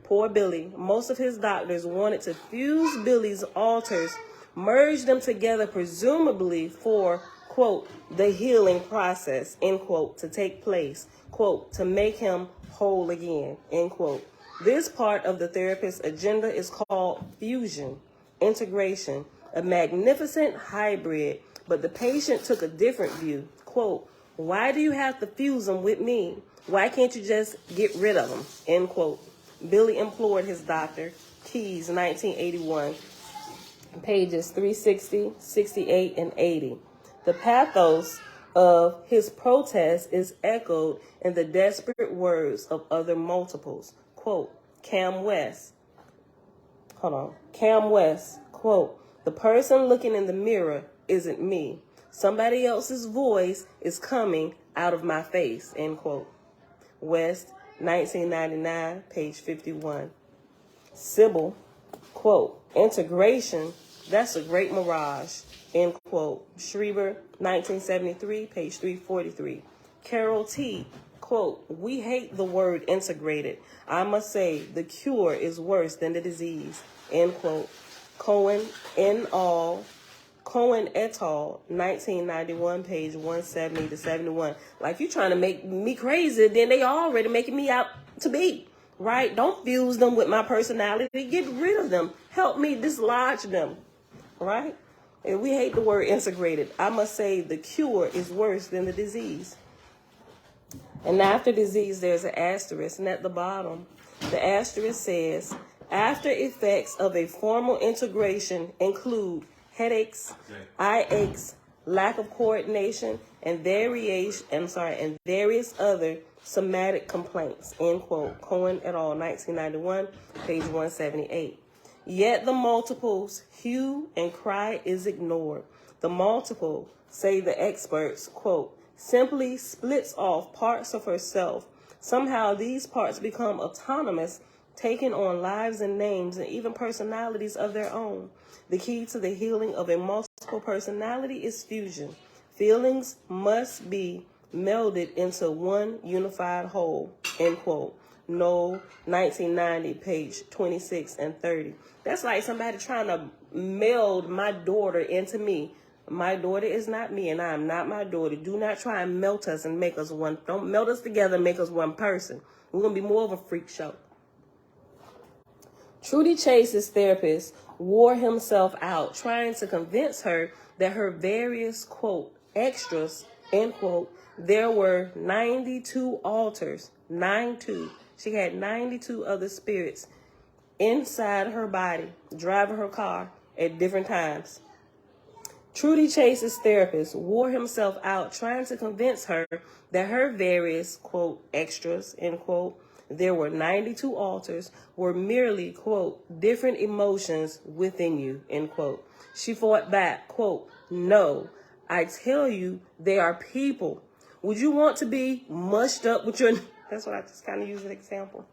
Poor Billy. Most of his doctors wanted to fuse Billy's alters, merge them together, presumably for, quote, the healing process, end quote, to take place, quote, to make him whole again, end quote. This part of the therapist's agenda is called fusion, integration, a magnificent hybrid, but the patient took a different view. Quote, why do you have to fuse them with me? Why can't you just get rid of them, end quote. Billy implored his doctor, Keys, 1981, pages 360, 68, and 80. The pathos of his protest is echoed in the desperate words of other multiples. Quote, Cam West, quote, the person looking in the mirror isn't me. Somebody else's voice is coming out of my face, end quote. West, 1999, page 51. Sybil, quote, integration, that's a great mirage, end quote. Schreiber, 1973, page 343. Carol T., quote, we hate the word integrated. I must say the cure is worse than the disease, end quote. Cohen et al., 1991, page 170 to 71. Like, you trying to make me crazy, then they already making me out to be, right? Don't fuse them with my personality. Get rid of them. Help me dislodge them, right? And we hate the word integrated. I must say the cure is worse than the disease. And after disease, there's an asterisk, and at the bottom, the asterisk says, after effects of a formal integration include headaches, eye aches, lack of coordination, and various other somatic complaints, end quote. Cohen et al., 1991, page 178. Yet the multiple's hue and cry is ignored. The multiple, say the experts, quote, simply splits off parts of herself. Somehow these parts become autonomous, taking on lives and names and even personalities of their own. The key to the healing of a multiple personality is fusion. Feelings must be melded into one unified whole, end quote. No, 1990, page 26 and 30. That's like somebody trying to meld my daughter into me. My daughter is not me, and I am not my daughter. Do not try and melt us and make us one. Don't melt us together and make us one person. We're going to be more of a freak show. Trudy Chase's therapist wore himself out trying to convince her that her various, quote, extras, end quote, there were 92 altars, 92. She had 92 other spirits inside her body, driving her car at different times. Trudy Chase's therapist wore himself out trying to convince her that her various, quote, extras, end quote, there were 92 altars, were merely, quote, different emotions within you, end quote. She fought back, quote, no, I tell you, they are people. Would you want to be mushed up with your... That's what I just kind of use as an example.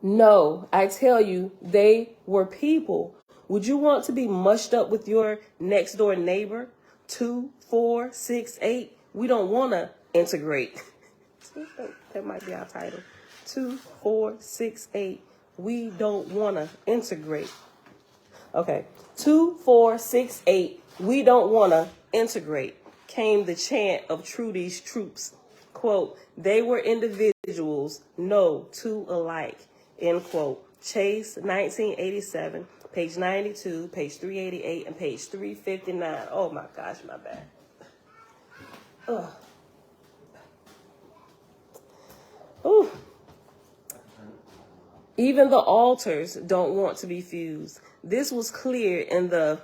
No, I tell you, they were people. Would you want to be mushed up with your next door neighbor? 2, 4, 6, 8. We don't want to integrate. That might be our title. 2, 4, 6, 8. We don't want to integrate. Okay. 2, 4, 6, 8. We don't want to integrate. Came the chant of Trudy's troops. Quote, they were individuals, no two alike, end quote. Chase, 1987, page 92, page 388, and page 359. Oh my gosh, my bad. Ugh. Ooh. Even the altars don't want to be fused. This was clear in the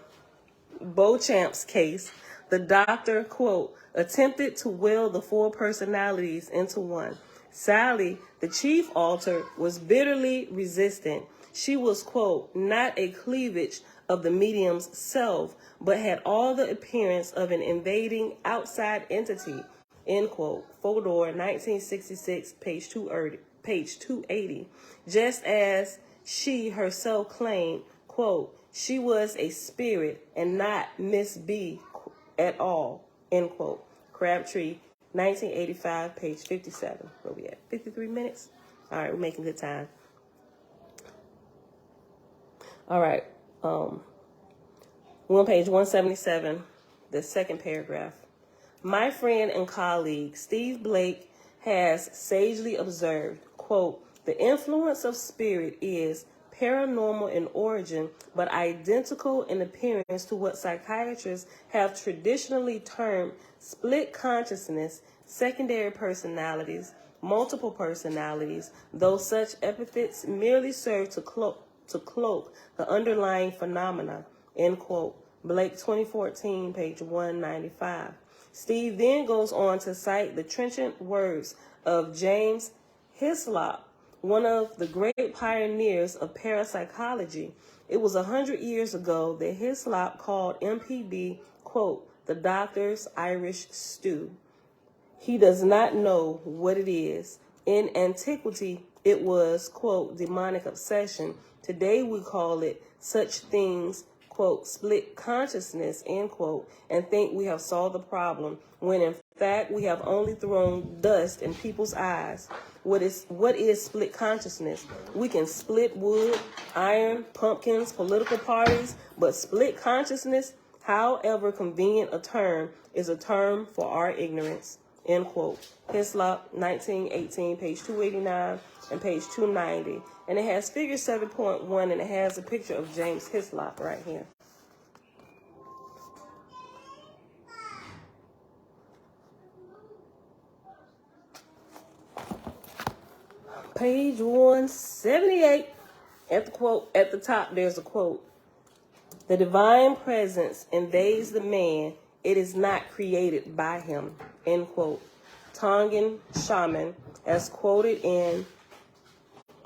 Beauchamp's case. The doctor, quote, attempted to weld the 4 personalities into one. Sally, the chief altar, was bitterly resistant. She was, quote, not a cleavage of the medium's self, but had all the appearance of an invading outside entity, end quote. Fodor, 1966, page 280. Just as she herself claimed, quote, she was a spirit and not Miss B at all, end quote. Crabtree, 1985, page 57. Where we at? 53 minutes? All right, we're making good time. All right. We're on page 177, the second paragraph. My friend and colleague, Steve Blake, has sagely observed, quote, the influence of spirit is paranormal in origin, but identical in appearance to what psychiatrists have traditionally termed split consciousness, secondary personalities, multiple personalities, though such epithets merely serve to cloak the underlying phenomena, end quote. Blake, 2014, page 195. Steve then goes on to cite the trenchant words of James Hislop, one of the great pioneers of parapsychology. It was 100 years ago that Hislop called MPB, quote, the doctor's Irish stew. He does not know what it is. In antiquity, it was, quote, demonic obsession. Today we call it such things, quote, split consciousness, end quote, and think we have solved the problem, when in fact we have only thrown dust in people's eyes. What is split consciousness? We can split wood, iron, pumpkins, political parties, but split consciousness, however convenient a term, is a term for our ignorance, end quote. Hislop, 1918, page 289 and page 290. And it has figure 7.1, and it has a picture of James Hislop right here. Page 178, at the top, there's a quote. The divine presence invades the man. It is not created by him, end quote. Tongan shaman, as quoted in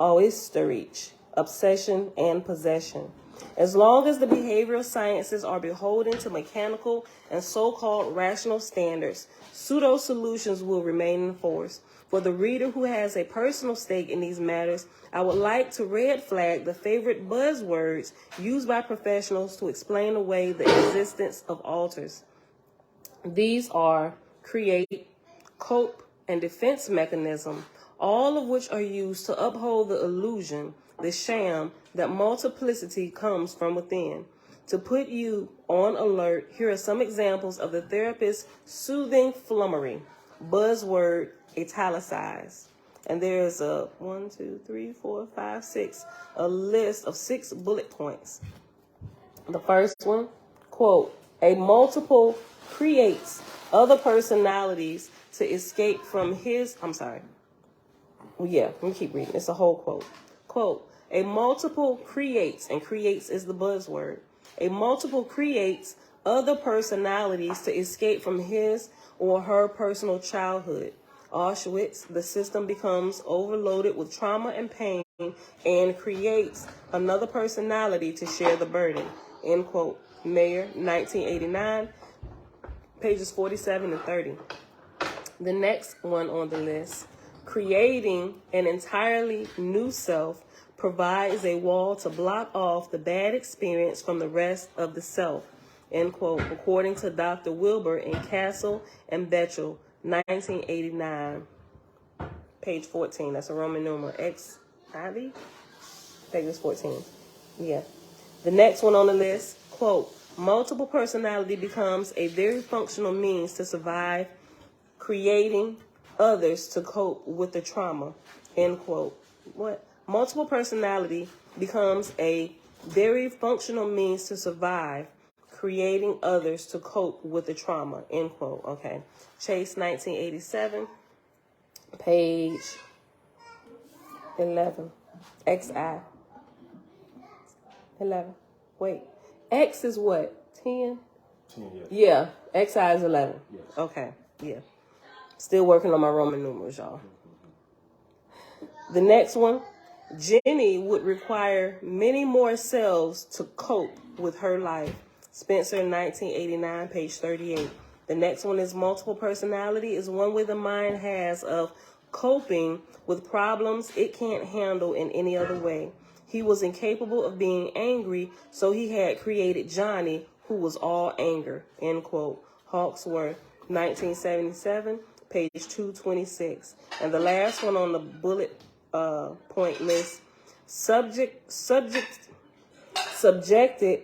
Oahspe, obsession, and possession. As long as the behavioral sciences are beholden to mechanical and so-called rational standards, pseudo-solutions will remain in force. For the reader who has a personal stake in these matters, I would like to red flag the favorite buzzwords used by professionals to explain away the existence of alters. These are create, cope, and defense mechanism, all of which are used to uphold the illusion, the sham, that multiplicity comes from within. To put you on alert, here are some examples of the therapist's soothing flummery. Buzzword italicized. And there's a a list of 6 bullet points. The first one, quote, a multiple creates other personalities to escape from his, let me keep reading. It's a whole quote. Quote, a multiple creates, and creates is the buzzword. A multiple creates other personalities to escape from his or her personal childhood. Auschwitz, the system becomes overloaded with trauma and pain and creates another personality to share the burden. End quote. Mayer, 1989, pages 47 and 30. The next one on the list, creating an entirely new self provides a wall to block off the bad experience from the rest of the self. End quote. According to Dr. Wilbur in Castle and Betchel, 1989, page 14. That's a Roman numeral XIV, page 14. Yeah. The next one on the list, quote, multiple personality becomes a very functional means to survive, creating others to cope with the trauma. End quote. What? Multiple personality becomes a very functional means to survive, creating others to cope with the trauma. End quote. Okay. Chase, 1987, page 11. XI. 11. Wait. X is what? 10?
10, yeah.
Yeah. XI is 11.
Yes.
Okay. Yeah. Still working on my Roman numerals, y'all. The next one. Jenny would require many more selves to cope with her life. Spencer, 1989, page 38. The next one is multiple personality is one way the mind has of coping with problems it can't handle in any other way. He was incapable of being angry, so he had created Johnny, who was all anger. End quote. Hawksworth, 1977, page 226. And the last one on the bullet point list, subjected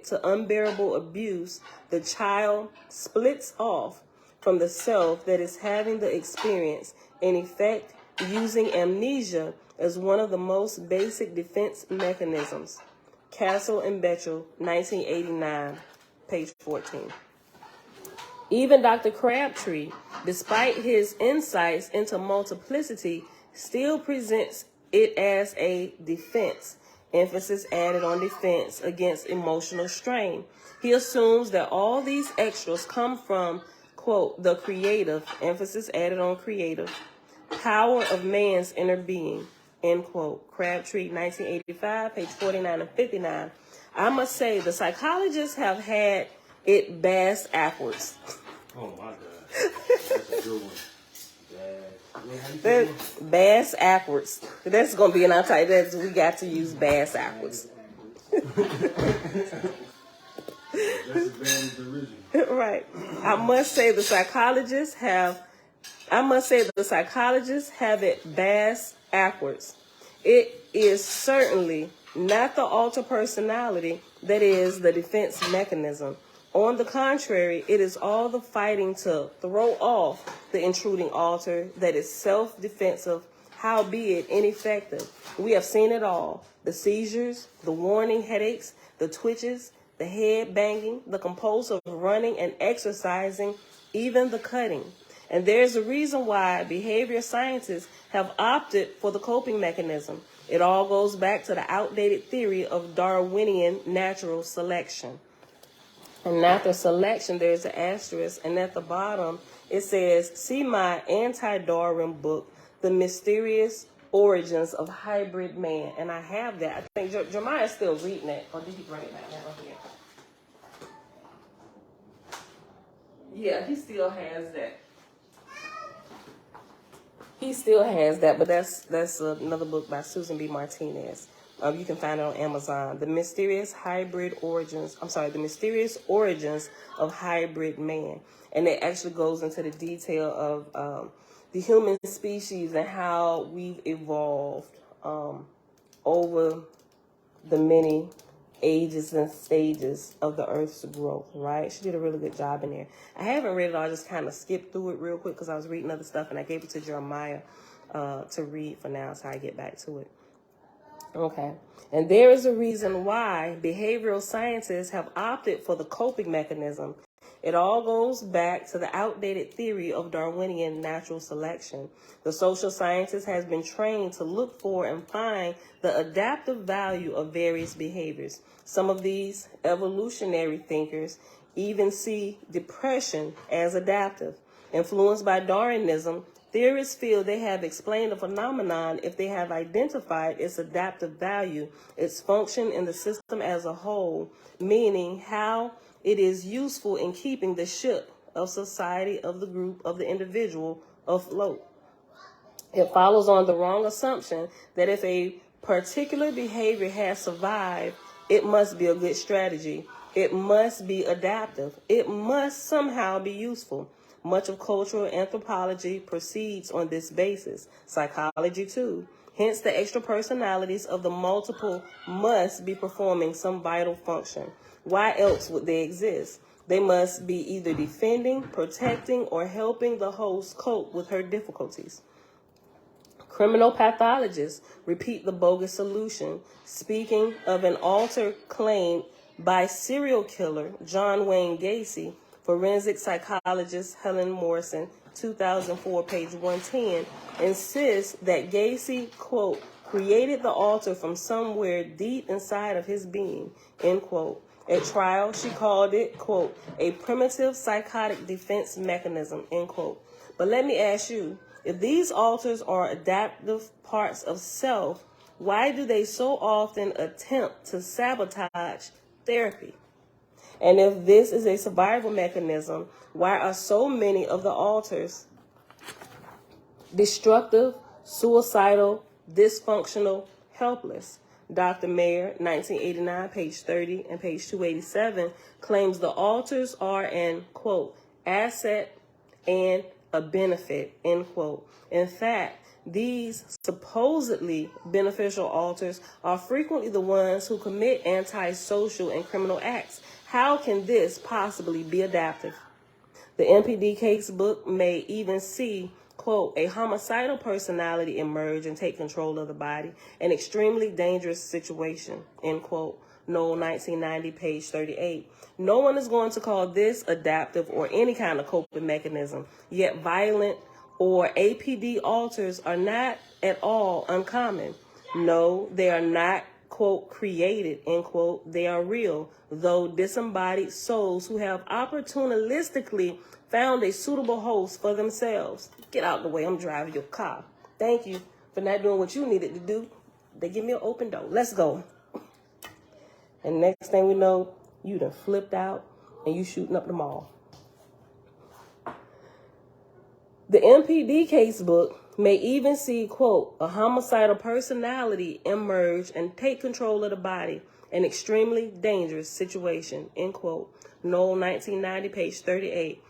to unbearable abuse, the child splits off from the self that is having the experience, in effect using amnesia as one of the most basic defense mechanisms. Castle and Betchel, 1989, page 14. Even Dr. Crabtree, despite his insights into multiplicity, still presents it as a defense. Emphasis added on defense against emotional strain. He assumes that all these extras come from, quote, the creative, emphasis added on creative, power of man's inner being, end quote. Crabtree, 1985, page 49 and 59. I must say, the psychologists have had it bass-ackwards.
Oh, my God. That's a good one.
Bass-Ackwards. That's going to be in our title. We got to use Bass-Ackwards.
That's as bad as the original.
Right. I must say the psychologists have it bass-Ackwards. It is certainly not the alter personality that is the defense mechanism. On the contrary, it is all the fighting to throw off the intruding alter that is self-defensive, howbeit ineffective. We have seen it all. The seizures, the warning headaches, the twitches, the head banging, the compulsive running and exercising, even the cutting. And there's a reason why behavior scientists have opted for the coping mechanism. It all goes back to the outdated theory of Darwinian natural selection. And after selection, there's an asterisk, and at the bottom, it says, see my anti-Darwin book, The Mysterious Origins of Hybrid Man. And I have that. I think Jeremiah's still reading it. Or did he bring it back down here? Yeah, he still has that. He still has that, but that's another book by Susan B. Martinez. You can find it on Amazon. The Mysterious Origins of Hybrid Man. And it actually goes into the detail of the human species and how we've evolved over the many ages and stages of the Earth's growth, right? She did a really good job in there. I haven't read it all. I just kind of skipped through it real quick because I was reading other stuff, and I gave it to Jeremiah to read for now until I get back to it. Okay. And there is a reason why behavioral scientists have opted for the coping mechanism. It all goes back to the outdated theory of Darwinian natural selection. The social scientist has been trained to look for and find the adaptive value of various behaviors. Some of these evolutionary thinkers even see depression as adaptive. Influenced by Darwinism, theorists feel they have explained a phenomenon if they have identified its adaptive value, its function in the system as a whole, meaning how it is useful in keeping the ship of society, of the group, of the individual afloat. It follows on the wrong assumption that if a particular behavior has survived, it must be a good strategy. It must be adaptive. It must somehow be useful. Much of cultural anthropology proceeds on this basis. Psychology, too. Hence, the extra personalities of the multiple must be performing some vital function. Why else would they exist? They must be either defending, protecting, or helping the host cope with her difficulties. Criminal pathologists repeat the bogus solution, speaking of an alter claimed by serial killer John Wayne Gacy. Forensic psychologist Helen Morrison, 2004, page 110, insists that Gacy, quote, created the alter from somewhere deep inside of his being, end quote. At trial, she called it, quote, a primitive psychotic defense mechanism, end quote. But let me ask you, if these alters are adaptive parts of self, why do they so often attempt to sabotage therapy? And if this is a survival mechanism, why are so many of the alters destructive, suicidal, dysfunctional, helpless? Dr. Mayer, 1989, page 30 and page 287, claims the alters are an, quote, asset and a benefit, end quote. In fact, these supposedly beneficial alters are frequently the ones who commit antisocial and criminal acts. How can this possibly be adaptive? The MPD casebook may even see, quote, a homicidal personality emerge and take control of the body, an extremely dangerous situation, end quote. Knoll, 1990, page 38. No one is going to call this adaptive or any kind of coping mechanism, yet violent or APD alters are not at all uncommon. No, they are not, quote, created, end quote. They are real, though disembodied souls who have opportunistically found a suitable host for themselves. Get out the way, I'm driving your car. Thank you for not doing what you needed to do. They give me an open door. Let's go. And next thing we know, you done flipped out and you shooting up the mall. The MPD casebook may even see, quote, a homicidal personality emerge and take control of the body, an extremely dangerous situation, end quote. Knoll, 1990, page 38.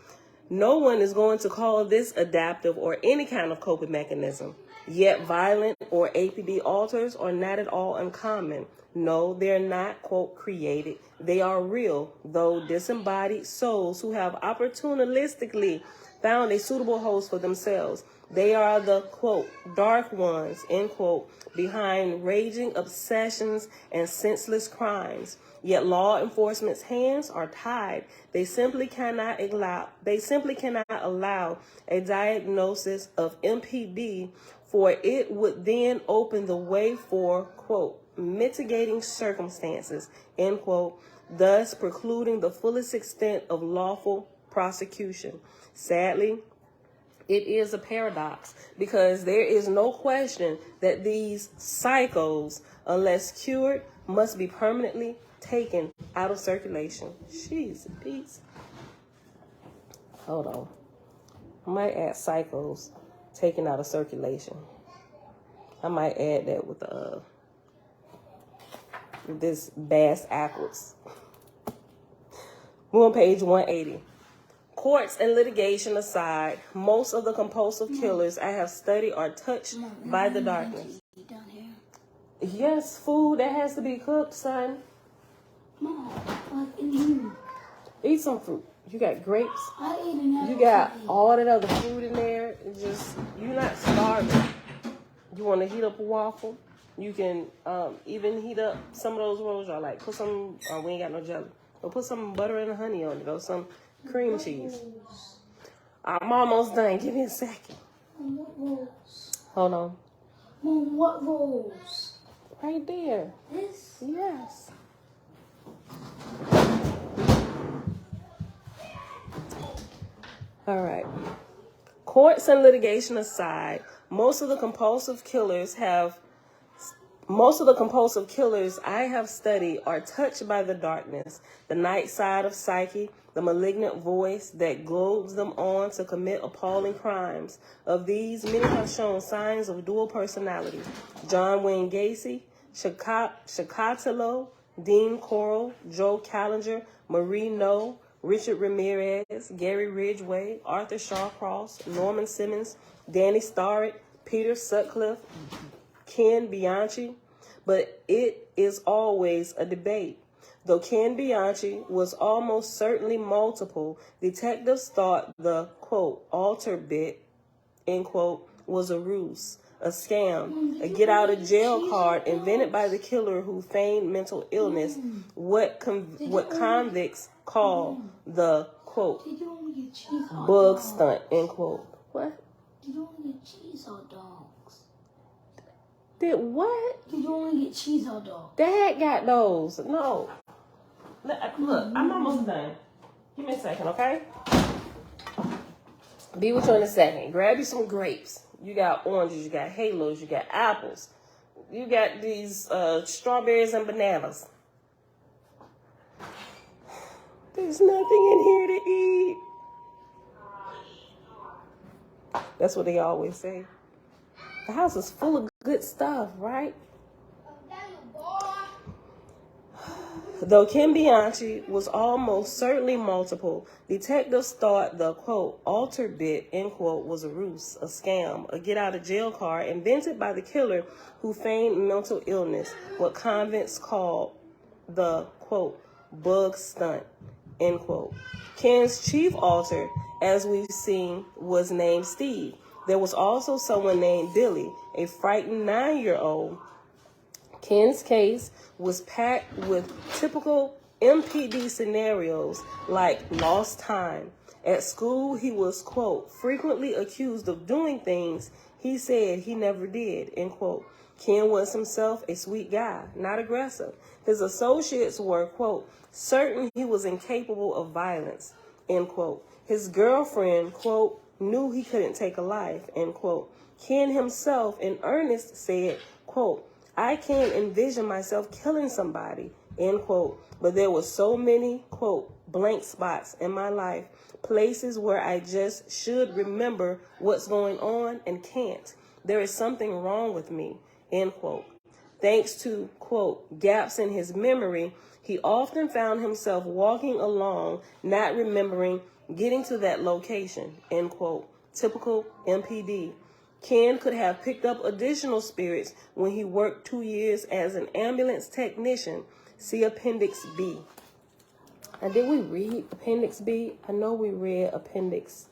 No one is going to call this adaptive or any kind of coping mechanism, yet violent or APD alters are not at all uncommon. No, they're not, quote, created. They are real, though disembodied souls who have opportunistically found a suitable host for themselves. They are the, quote, dark ones, end quote, behind raging obsessions and senseless crimes. Yet law enforcement's hands are tied. They simply cannot allow a diagnosis of MPD, for it would then open the way for, quote, mitigating circumstances, end quote, thus precluding the fullest extent of lawful prosecution. Sadly, It is a paradox because there is no question that these psychos, unless cured, must be permanently taken out of circulation. Jeez, Pete. Hold on. I might add psychos taken out of circulation. I might add that with this Bass Ackwards. We're on page 180. Courts and litigation aside, most of the compulsive killers I have studied are touched by the darkness. Yes, food that has to be cooked, son.
Mom,
Eat some fruit. You got grapes.
I
You got all that other food in there. It's just, you're not starving. You want to heat up a waffle? You can even heat up some of those rolls y'all like. Put some, we ain't got no jelly. But put some butter and honey on it or some cream cheese. I'm almost done. Give me a second.
Mom, what rolls?
Hold on.
Mom, what rolls?
Right there.
This?
Yes. All right. Courts and litigation aside, most of the compulsive killers I have studied are touched by the darkness, the night side of psyche, the malignant voice that goads them on to commit appalling crimes. Of these, many have shown signs of dual personality. John Wayne Gacy, Chikatilo, Dean Corll, Joe Callinger, Marie No, Richard Ramirez, Gary Ridgway, Arthur Shawcross, Norman Simmons, Danny Starrett, Peter Sutcliffe, Ken Bianchi, but it is always a debate. Though Ken Bianchi was almost certainly multiple, detectives thought the, quote, alter bit, end quote, was a ruse, a scam, a get-out-of-jail card invented by the killer who feigned mental illness, what convicts call the, quote, bug stunt, end quote. What?
Did you only get cheese hot dogs?
Did what?
Did you only get cheese hot dogs?
Dad got those. No. Look, I'm almost done. Give me a second, okay? Be with you in a second. Grab you some grapes. You got oranges, you got halos, you got apples. You got these strawberries and bananas. There's nothing in here to eat. That's what they always say. The house is full of good stuff, right? Though Ken Bianchi was almost certainly multiple, detectives thought the, quote, alter bit, end quote, was a ruse, a scam, a get-out-of-jail card invented by the killer who feigned mental illness, what convicts called the, quote, bug stunt, end quote. Ken's chief alter, as we've seen, was named Steve. There was also someone named Billy, a frightened 9-year-old. Ken's case was packed with typical MPD scenarios like lost time. At school, he was, quote, frequently accused of doing things he said he never did, end quote. Ken was himself a sweet guy, not aggressive. His associates were, quote, certain he was incapable of violence, end quote. His girlfriend, quote, knew he couldn't take a life, end quote. Ken himself, in earnest, said, quote, I can't envision myself killing somebody, end quote. But there were so many, quote, blank spots in my life, places where I just should remember what's going on and can't. There is something wrong with me, end quote. Thanks to, quote, gaps in his memory, he often found himself walking along, not remembering getting to that location, end quote. Typical MPD. Ken could have picked up additional spirits when he worked 2 years as an ambulance technician. See Appendix B. And did we read Appendix B? I know we read Appendix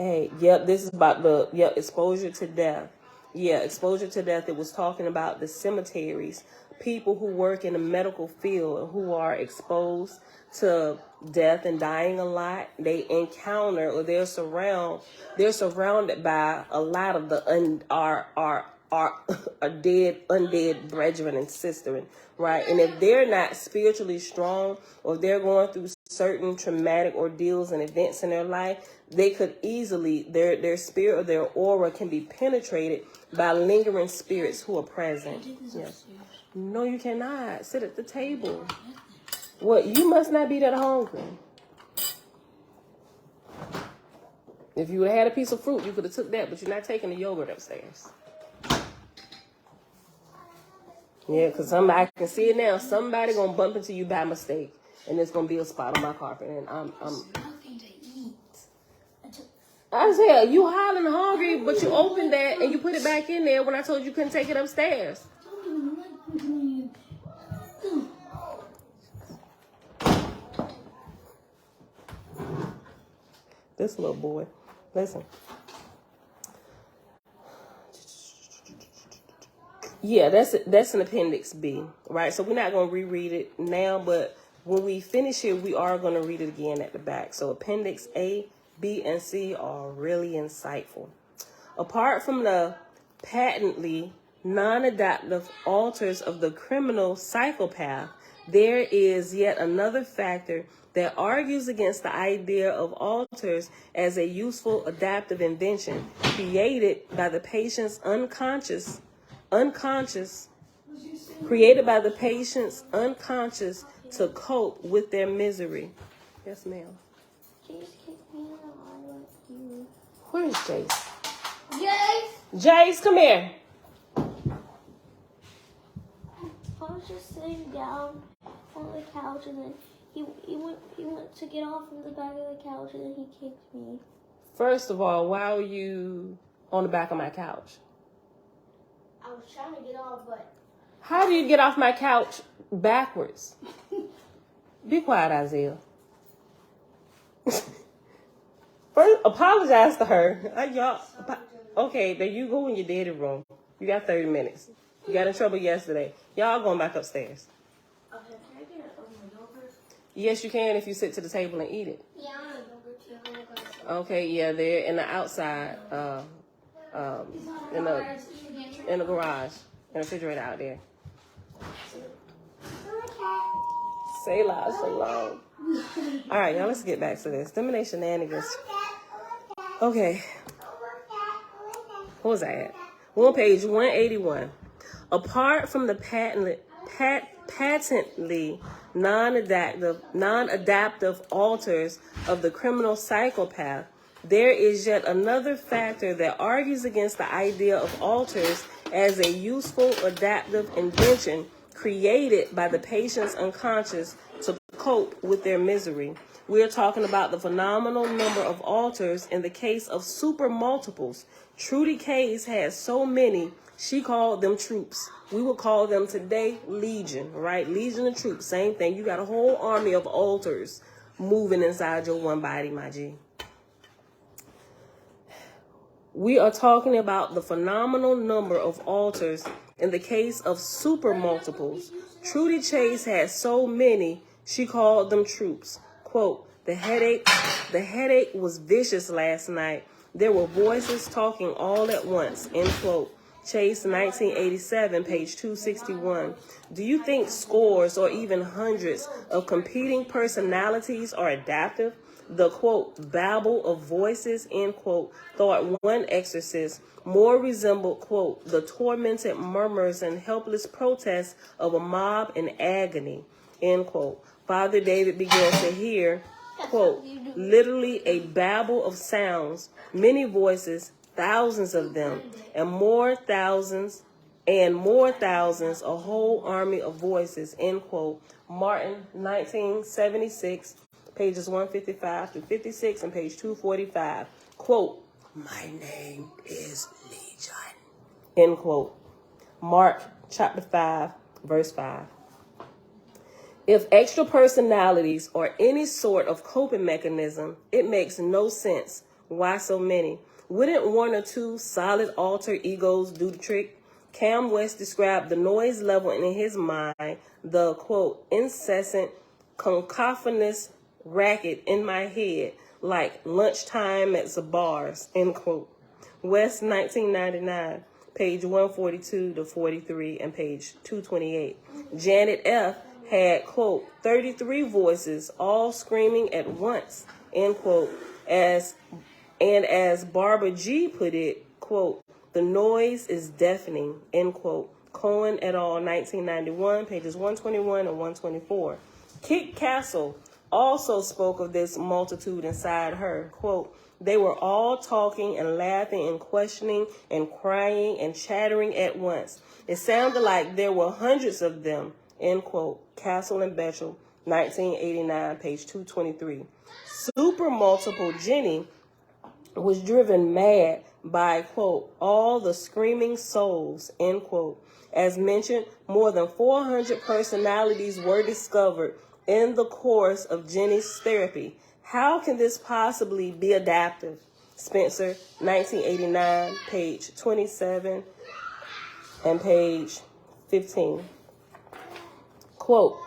A. Yep, this is about the, exposure to death. Yeah, exposure to death. It was talking about the cemeteries, people who work in the medical field who are exposed to death and dying a lot. They encounter, or they're surrounded by a lot of the our dead, undead brethren and sisterin, right? And if they're not spiritually strong, or if they're going through certain traumatic ordeals and events in their life, they could easily, their spirit or their aura can be penetrated by lingering spirits who are present. Yes. No, you cannot. Sit at the table. What? You must not be that hungry. If you would have had a piece of fruit, you could have took that, but you're not taking the yogurt upstairs. Yeah, because I can see it now. Somebody gonna bump into you by mistake, and there's gonna be a spot on my carpet, and I'm
nothing to eat.
I said, you hollering hungry, but you opened that and you put it back in there when I told you couldn't take it upstairs. This little boy. Listen. Yeah, that's an appendix B, right? So we're not going to reread it now, but when we finish it, we are going to read it again at the back. So appendix A, B, and C are really insightful. Apart from the patently non-adaptive alters of the criminal psychopath, there is yet another factor that argues against the idea of alters as a useful adaptive invention created by the patient's unconscious to cope with their misery. Yes, ma'am. Where's Jace? Jace, come here.
I was just sitting down on the couch, and then he went to get off from the back of the couch, and then he kicked me.
First of all, why are you on the back of my couch?
I was trying to get off, but...
How do you get off my couch backwards? Be quiet, Isaiah. First, apologize to her. Okay, then you go in your daddy room. You got 30 minutes. You got in trouble yesterday. Y'all going back upstairs.
Okay, can I get a yogurt?
Yes, you can if you sit to the table and eat it.
Yeah, I want a yogurt too.
Okay, yeah, they're in the outside, in the garage, in the refrigerator out there. Say la, shalom. All right, y'all, let's get back to this. Them and they shenanigans. Okay. What was that at? We're on page 181. Apart from the patently non-adaptive alters of the criminal psychopath, there is yet another factor that argues against the idea of alters as a useful adaptive invention created by the patient's unconscious to cope with their misery. We are talking about the phenomenal number of alters in the case of super multiples. Trudy Case had so many, she called them troops. We would call them today legion, right? Legion of troops, same thing. You got a whole army of alters moving inside your one body, my G. We are talking about the phenomenal number of alters in the case of super multiples. Trudy Chase had so many, she called them troops. Quote, the headache was vicious last night. There were voices talking all at once, end quote. Chase, 1987, page 261. Do you think scores or even hundreds of competing personalities are adaptive? The, quote, babble of voices, end quote, thought one exorcist, more resembled, quote, the tormented murmurs and helpless protests of a mob in agony, end quote. Father David begins to hear, quote, literally a babble of sounds, many voices, thousands of them, and more thousands, a whole army of voices, end quote. Martin, 1976, pages 155 through 56, and page 245. Quote, my name is Legion, end quote. Mark, chapter 5, verse 5. If extra personalities are any sort of coping mechanism, it makes no sense. Why so many? Wouldn't one or two solid alter egos do the trick? Cam West described the noise level in his mind, the, quote, incessant, cacophonous racket in my head, like lunchtime at the bars, end quote. West, 1999, page 142 to 43, and page 228. Janet F. had, quote, 33 voices all screaming at once, end quote, as Barbara G put it, quote, the noise is deafening, end quote. Cohen et al., 1991, pages 121 and 124. Kit Castle also spoke of this multitude inside her, quote, they were all talking and laughing and questioning and crying and chattering at once. It sounded like there were hundreds of them, end quote. Castle and Betchel, 1989, page 223. Super multiple Jenny was driven mad by, quote, all the screaming souls, end quote. As mentioned, more than 400 personalities were discovered in the course of Jenny's therapy. How can this possibly be adaptive? Spencer, 1989, page 27 and page 15. Quote,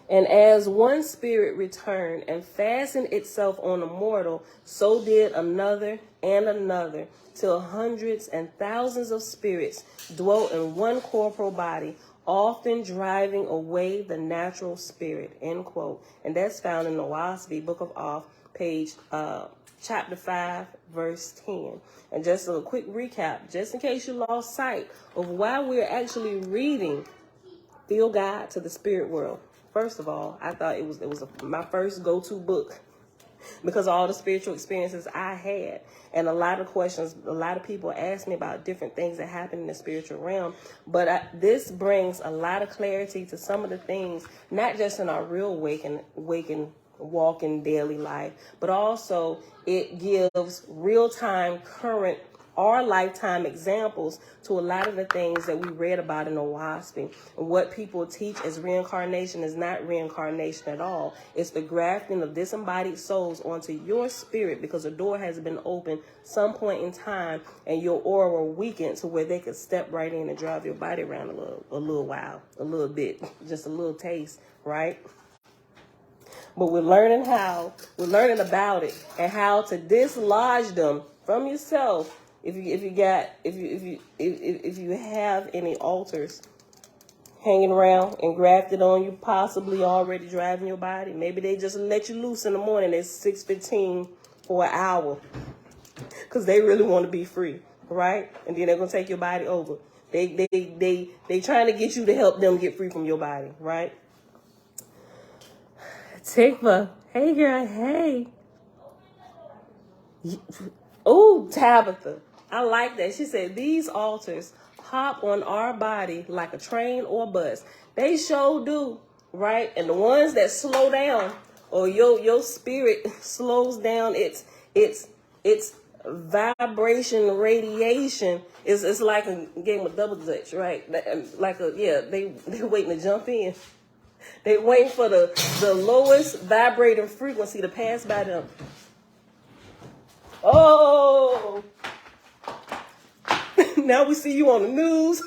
and as one spirit returned and fastened itself on a mortal, so did another and another, till hundreds and thousands of spirits dwelt in one corporal body, often driving away the natural spirit, end quote. And that's found in the Oahspe, Book of Off, page chapter 5, verse 10. And just a quick recap, just in case you lost sight of why we're actually reading Field Guide to the Spirit World. First of all, I thought it was my first go-to book because of all the spiritual experiences I had. And a lot of questions, a lot of people ask me about different things that happen in the spiritual realm. But this brings a lot of clarity to some of the things, not just in our real waking walking daily life, but also it gives real-time, current, or lifetime examples to a lot of the things that we read about in Oahspe. What people teach as reincarnation is not reincarnation at all. It's the grafting of disembodied souls onto your spirit because a door has been opened some point in time and your aura weakened to where they could step right in and drive your body around a little while, a little bit, just a little taste, right? But we're learning about it and how to dislodge them from yourself. If you have any altars hanging around and grafted on you, possibly already driving your body, maybe they just let you loose in the morning at 6:15 for an hour because they really want to be free, right? And then they're gonna take your body over. They trying to get you to help them get free from your body, right? Tikva, hey girl, hey. Oh, Tabitha. I like that. She said, these altars hop on our body like a train or bus. They sure do, right? And the ones that slow down, or your spirit slows down its vibration radiation, it's like a game of double dutch, right? They're waiting to jump in. They waiting for the lowest vibrating frequency to pass by them. Oh, now we see you on the news.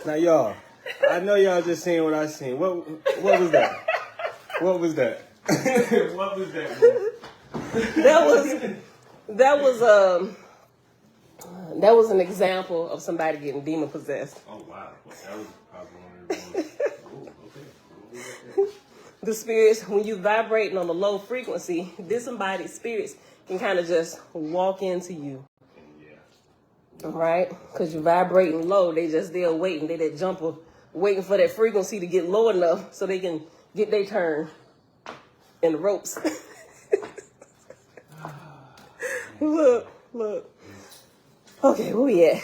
Now, y'all, I know y'all just seen what I seen. What was that? What was that? What was that?
That was an example of somebody getting demon possessed.
Oh wow, that was probably.
The spirits, when you vibrating on a low frequency, disembodied spirits can kind of just walk into you. Yeah. Right? Because you're vibrating low. They just there waiting. They that jumper waiting for that frequency to get low enough so they can get their turn in the ropes. Look. Okay, where we at?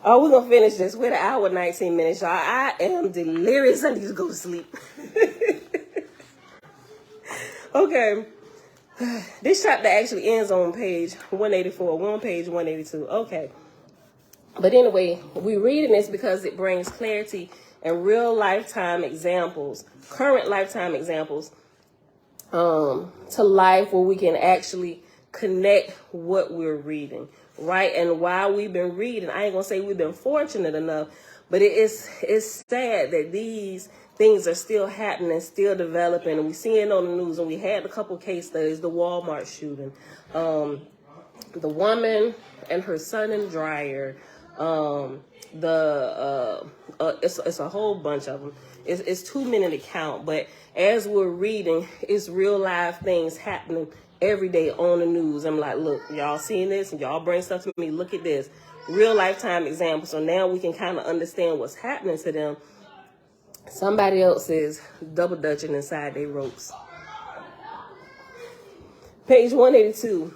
Oh, we're going to finish this. We're at 1 hour and 19 minutes, y'all. I am delirious. I need to go to sleep. Okay. This chapter actually ends on page 184. We're on page 182. Okay. But anyway, we're reading this because it brings clarity and real lifetime examples, current lifetime examples, to life where we can actually connect what we're reading. Right? And while we've been reading, I ain't gonna say we've been fortunate enough, but it's sad that these things are still happening, still developing, and we see it on the news. And we had a couple case studies, the Walmart shooting, The woman and her son and dryer. It's a whole bunch of them. It's too many to count, but as we're reading, it's real live things happening every day on the news. I'm like, look, y'all seeing this, and y'all bring stuff to me. Look at this, real lifetime example. So now we can kind of understand what's happening to them. Somebody else is double dutching inside their ropes. Page 182.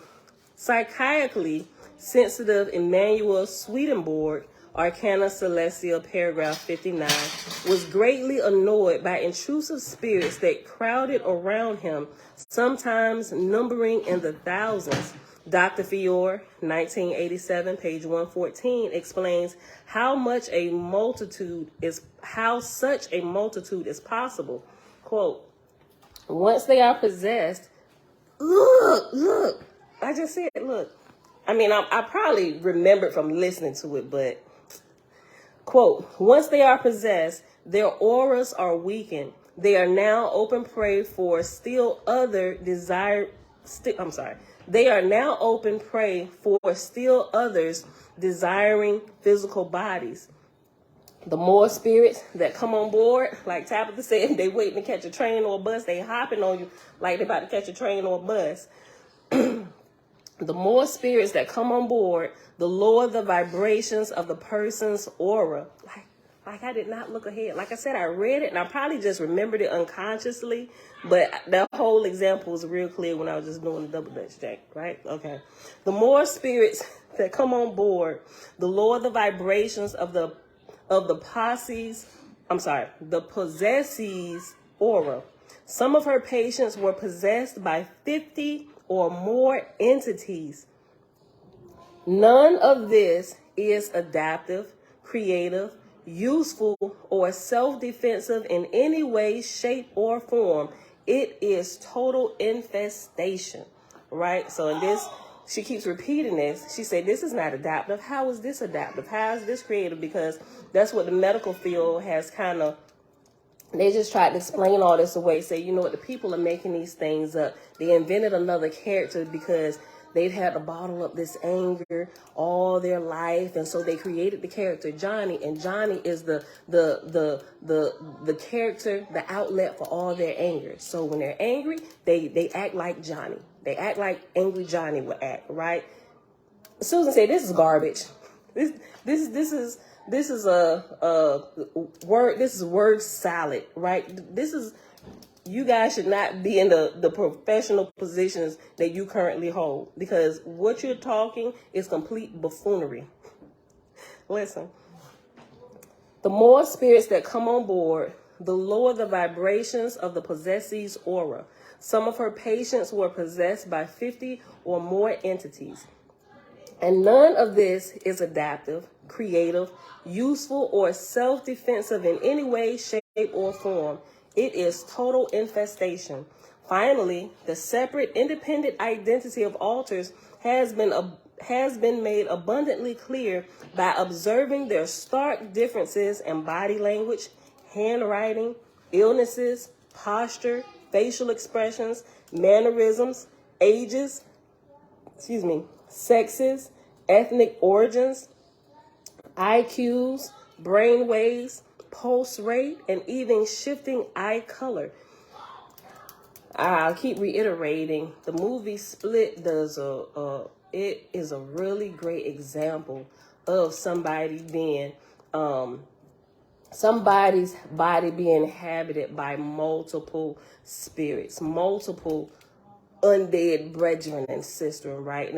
Psychiatrically sensitive Emmanuel Swedenborg, Arcana Celestial, paragraph 59, was greatly annoyed by intrusive spirits that crowded around him, sometimes numbering in the thousands. Dr. Fior, 1987, page 114, explains how such a multitude is possible. Quote, once they are possessed, look, I just said, look. I mean, I probably remembered from listening to it, but, quote, once they are possessed, their auras are weakened. They are now open prey for They are now open prey for still others desiring physical bodies. The more spirits that come on board, like Tabitha said, they waiting to catch a train or a bus. They hopping on you like they about to catch a train or a bus. The more spirits that come on board, the lower the vibrations of the person's aura. Like I did not look ahead. Like I said, I read it and I probably just remembered it unconsciously, but that whole example was real clear when I was just doing the double dutch jack, right? Okay. The more spirits that come on board, the lower the vibrations of the possessee's aura. Some of her patients were possessed by 50 or more entities. None of this is adaptive, creative, useful, or self-defensive in any way, shape, or form. It is total infestation, right? So in this, she keeps repeating this. She said, this is not adaptive. How is this adaptive? How is this creative? Because that's what the medical field has kind of, they just tried to explain all this away. Say, you know what, the people are making these things up. They invented another character because they've had to bottle up this anger all their life, and so they created the character Johnny, and Johnny is the character, the outlet for all their anger. So when they're angry, they act like Johnny. They act like angry Johnny would act, right? Susan said, "This is garbage. This is a word. This is word salad, right? This is." You guys should not be in the professional positions that you currently hold, because what you're talking is complete buffoonery. Listen, the more spirits that come on board, the lower the vibrations of the possessee's aura. Some of her patients were possessed by 50 or more entities. And none of this is adaptive, creative, useful, or self-defensive in any way, shape, or form. It is total infestation. Finally, the separate, independent identity of alters has been made abundantly clear by observing their stark differences in body language, handwriting, illnesses, posture, facial expressions, mannerisms, ages, sexes, ethnic origins, IQs, brain waves, pulse rate, and even shifting eye color. I'll keep reiterating, the movie Split does it is a really great example of somebody being somebody's body being inhabited by multiple spirits, multiple undead brethren and sister, right?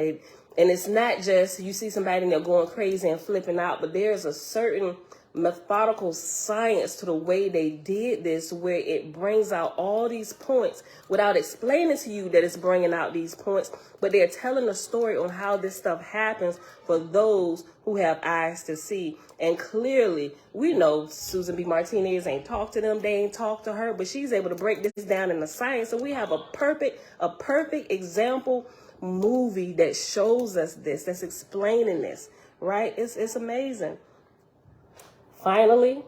And it's not just you see somebody and they're going crazy and flipping out, but there's a certain methodical science to the way they did this, where it brings out all these points without explaining to you that it's bringing out these points, but they're telling a story on how this stuff happens for those who have eyes to see. And clearly, we know Susan B. Martinez ain't talked to them, they ain't talked to her, but she's able to break this down in the science. So we have a perfect example movie that shows us this, that's explaining this, right? It's amazing. Finally,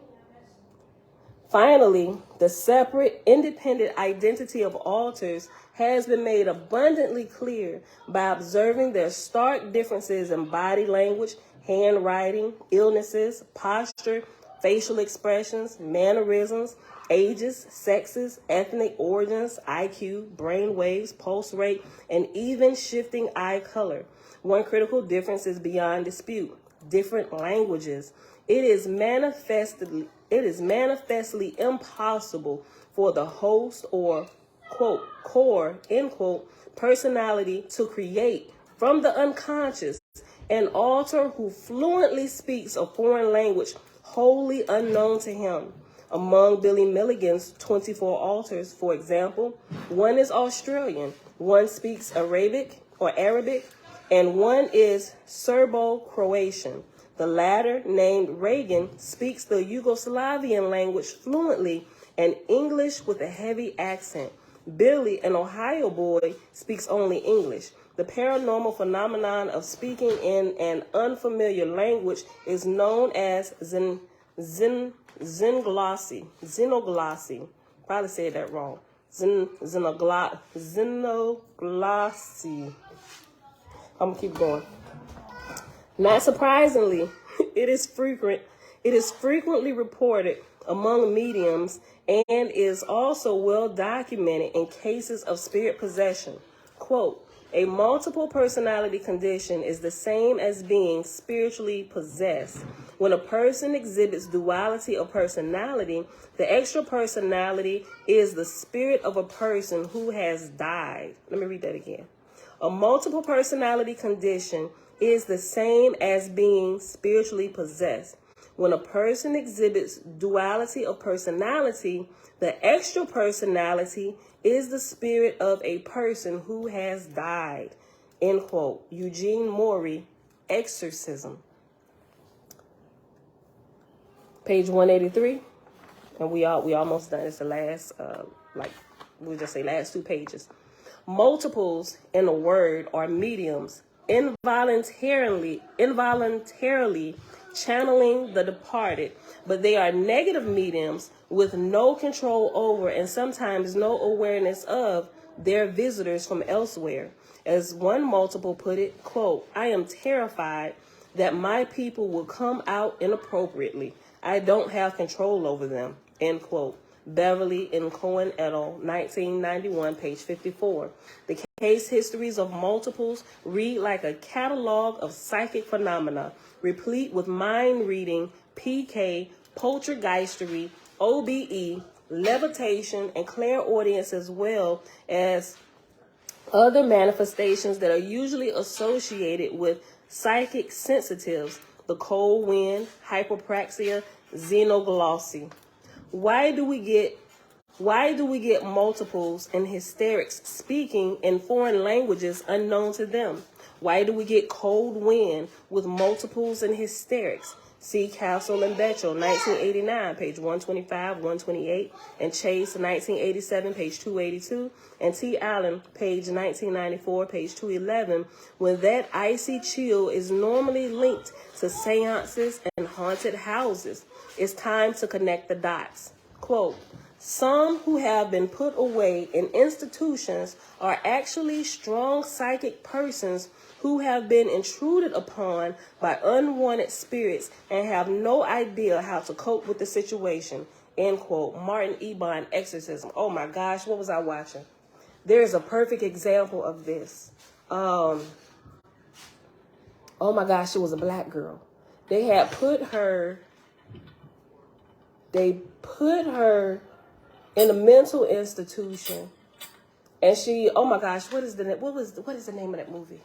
Finally, the separate, independent identity of altars has been made abundantly clear by observing their stark differences in body language, handwriting, illnesses, posture, facial expressions, mannerisms, ages, sexes, ethnic origins, IQ, brain waves, pulse rate, and even shifting eye color. One critical difference is beyond dispute: different languages. It is manifestly impossible for the host or, quote, core, end quote, personality to create from the unconscious an altar who fluently speaks a foreign language wholly unknown to him. Among Billy Milligan's 24 altars, for example, one is Australian, one speaks Arabic, and one is Serbo-Croatian. The latter, named Reagan, speaks the Yugoslavian language fluently and English with a heavy accent. Billy, an Ohio boy, speaks only English. The paranormal phenomenon of speaking in an unfamiliar language is known as xenoglossy. Probably said that wrong. Xenoglossy. I'm gonna keep going. Not surprisingly, it is frequently reported among mediums and is also well documented in cases of spirit possession. Quote, a multiple personality condition is the same as being spiritually possessed. When a person exhibits duality of personality, the extra personality is the spirit of a person who has died. Let me read that again. A multiple personality condition is the same as being spiritually possessed. When a person exhibits duality of personality, the extra personality is the spirit of a person who has died. End quote. Eugene Morey, Exorcism. Page 183. And we almost done. It's the last, we'll just say last 2 pages. Multiples in a word are mediums involuntarily channeling the departed, but they are negative mediums with no control over and sometimes no awareness of their visitors from elsewhere. As one multiple put it, quote, I am terrified that my people will come out inappropriately. I don't have control over them, end quote. Beverly and Cohen et al., 1991, page 54. The case histories of multiples read like a catalog of psychic phenomena, replete with mind reading, PK, poltergeistery, OBE, levitation, and clairaudience, as well as other manifestations that are usually associated with psychic sensitives, the cold wind, hyperpraxia, xenoglossy. Why do we get multiples and hysterics speaking in foreign languages unknown to them? Why do we get cold wind with multiples and hysterics? See Castle and Betchel, 1989, page 125, 128, and Chase, 1987, page 282, and T. Allen, page 1994, page 211, when that icy chill is normally linked to seances and haunted houses. It's time to connect the dots. Quote, some who have been put away in institutions are actually strong psychic persons who have been intruded upon by unwanted spirits and have no idea how to cope with the situation. End quote. Martin Ebon, Exorcism. Oh my gosh, what was I watching? There is a perfect example of this. Oh my gosh, it was a black girl. They had put her in a mental institution, and she, oh my gosh, what is the name of that movie?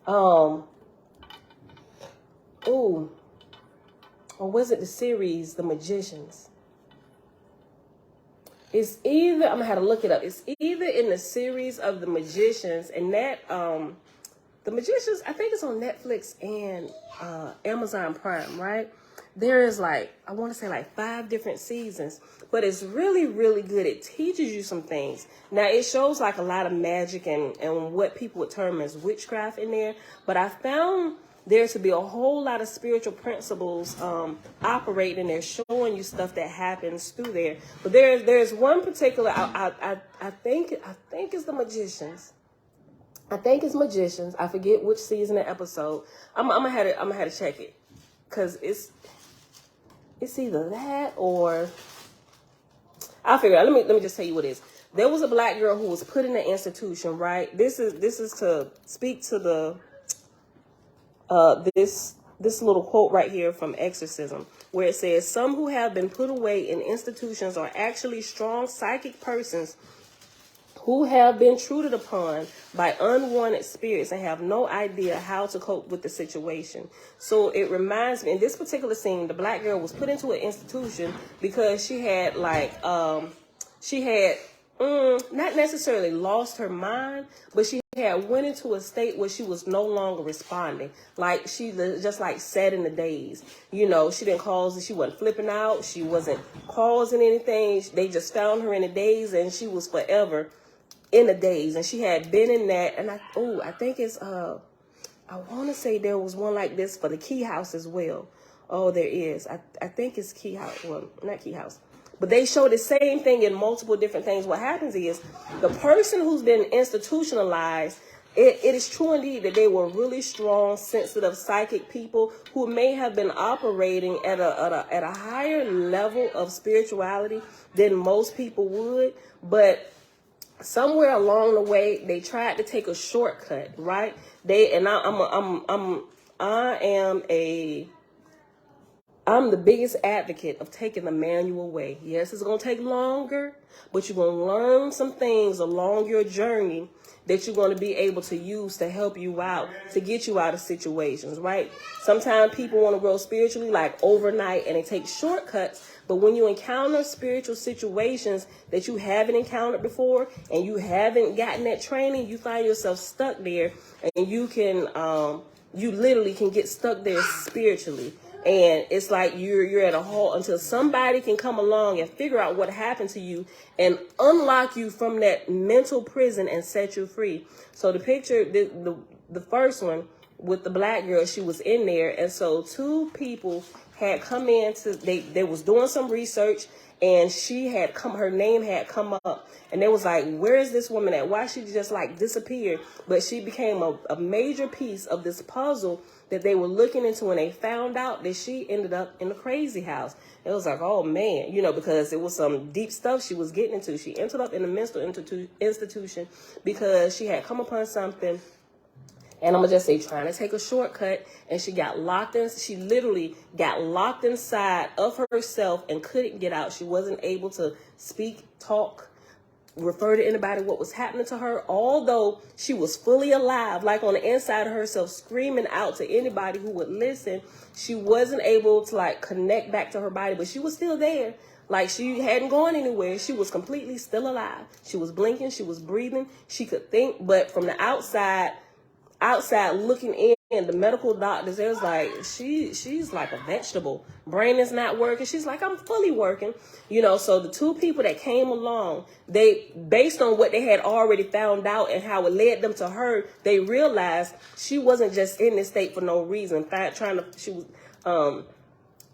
Or was it the series The Magicians? It's either, I'm gonna have to look it up. It's either in the series of The Magicians, and that The Magicians, I think it's on Netflix and Amazon Prime, right? There is I want to say 5 different seasons, but it's really, really good. It teaches you some things. Now, it shows a lot of magic and what people would term as witchcraft in there, but I found there to be a whole lot of spiritual principles operating there, showing you stuff that happens through there. But there's one particular, I think it's the magicians. I think it's magicians. I forget which season and episode. I'm gonna have to check it, cause it's either that or I'll figure it out. Let me just tell you what it is. There was a black girl who was put in an institution, right? This is to speak to the this little quote right here from Exorcism, where it says, "Some who have been put away in institutions are actually strong psychic persons who have been intruded upon by unwanted spirits and have no idea how to cope with the situation." So it reminds me, in this particular scene, the black girl was put into an institution because she had not necessarily lost her mind, but she had went into a state where she was no longer responding. Like she just like sat in the daze. You know, she wasn't flipping out. She wasn't causing anything. They just found her in a daze, and she was forever in a daze. And she had been in that. And I think it's, I want to say there was one like this for the Key House as well. Oh, there is. I think it's Key House. Well, not Key House. But they show the same thing in multiple different things. What happens is the person who's been institutionalized, it is true indeed that they were really strong, sensitive, psychic people who may have been operating at a higher level of spirituality than most people would. But somewhere along the way, they tried to take a shortcut, right? I'm the biggest advocate of taking the manual way. Yes, it's going to take longer, but you're going to learn some things along your journey that you're going to be able to use to help you out, to get you out of situations, right? Sometimes people want to grow spiritually like overnight and they take shortcuts. But when you encounter spiritual situations that you haven't encountered before and you haven't gotten that training, you find yourself stuck there, and you literally can get stuck there spiritually. And it's like you're at a halt until somebody can come along and figure out what happened to you and unlock you from that mental prison and set you free. So the picture, the first one with the black girl, she was in there. And so two people had come in they was doing some research, and her name had come up, and they was like, where is this woman at? Why she just like disappeared? But she became a major piece of this puzzle that they were looking into, and they found out that she ended up in the crazy house. It was like, oh man, because it was some deep stuff she was getting into. She ended up in a mental institution because she had come upon something, and I'm gonna just say trying to take a shortcut, and she got locked in. She literally got locked inside of herself and couldn't get out. She wasn't able to speak, talk, refer to anybody what was happening to her, although she was fully alive, like on the inside of herself, screaming out to anybody who would listen. She wasn't able to like connect back to her body, but she was still there. Like she hadn't gone anywhere. She was completely still alive. She was blinking, she was breathing, she could think, but from the outside looking in, the medical doctors, it was like, she's like a vegetable. Brain is not working. She's like, I'm fully working. So the two people that came along, they, based on what they had already found out and how it led them to her, they realized she wasn't just in this state for no reason. She was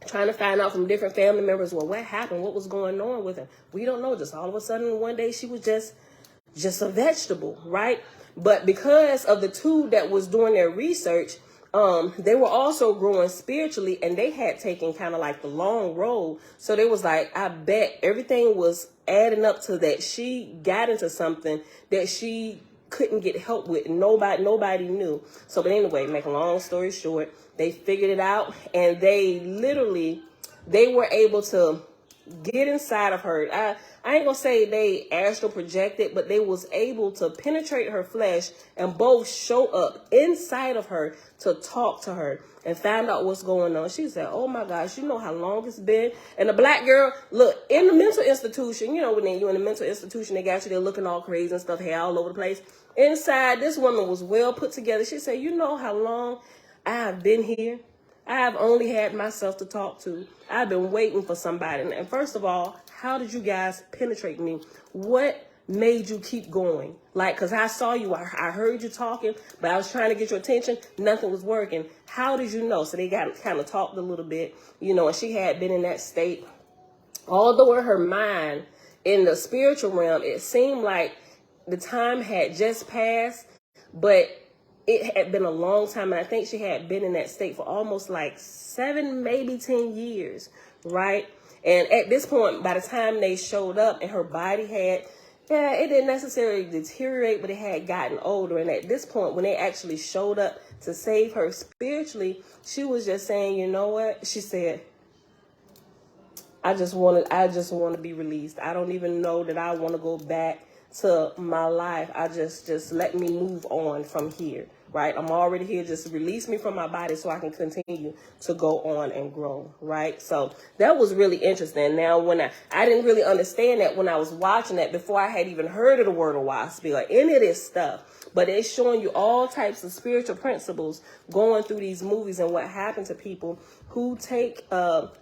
trying to find out from different family members, well, what happened? What was going on with her? We don't know. Just all of a sudden, one day she was just a vegetable, right? But because of the two that was doing their research, they were also growing spiritually, and they had taken kind of like the long road. So they was like, I bet everything was adding up to that she got into something that she couldn't get help with. Nobody knew. So, but anyway, make a long story short, they figured it out, and they were able to get inside of her. I ain't gonna say they astral projected, but they was able to penetrate her flesh and both show up inside of her to talk to her and find out what's going on. She said, oh my gosh, you know how long it's been? And the black girl, look, in the mental institution, when you're in the mental institution, they got you there looking all crazy and stuff, hair all over the place. Inside, this woman was well put together. She said, you know how long I have been here? I have only had myself to talk to. I've been waiting for somebody. And first of all, how did you guys penetrate me? What made you keep going? Like, because I saw you, I heard you talking, but I was trying to get your attention. Nothing was working. How did you know? So they got kind of talked a little bit, you know, and she had been in that state. Although in her mind, in the spiritual realm, it seemed like the time had just passed, but it had been a long time. And I think she had been in that state for almost like 7, maybe 10 years, right? And at this point, by the time they showed up and her body had, it didn't necessarily deteriorate, but it had gotten older. And at this point, when they actually showed up to save her spiritually, she was just saying, you know what? She said, I just want to be released. I don't even know that I want to go back to my life. I just let me move on from here, right? I'm already here. Just release me from my body so I can continue to go on and grow, right? So that was really interesting. Now, when I didn't really understand that when I was watching that before I had even heard of the word Oahspe or any of this stuff. But it's showing you all types of spiritual principles going through these movies and what happened to people who take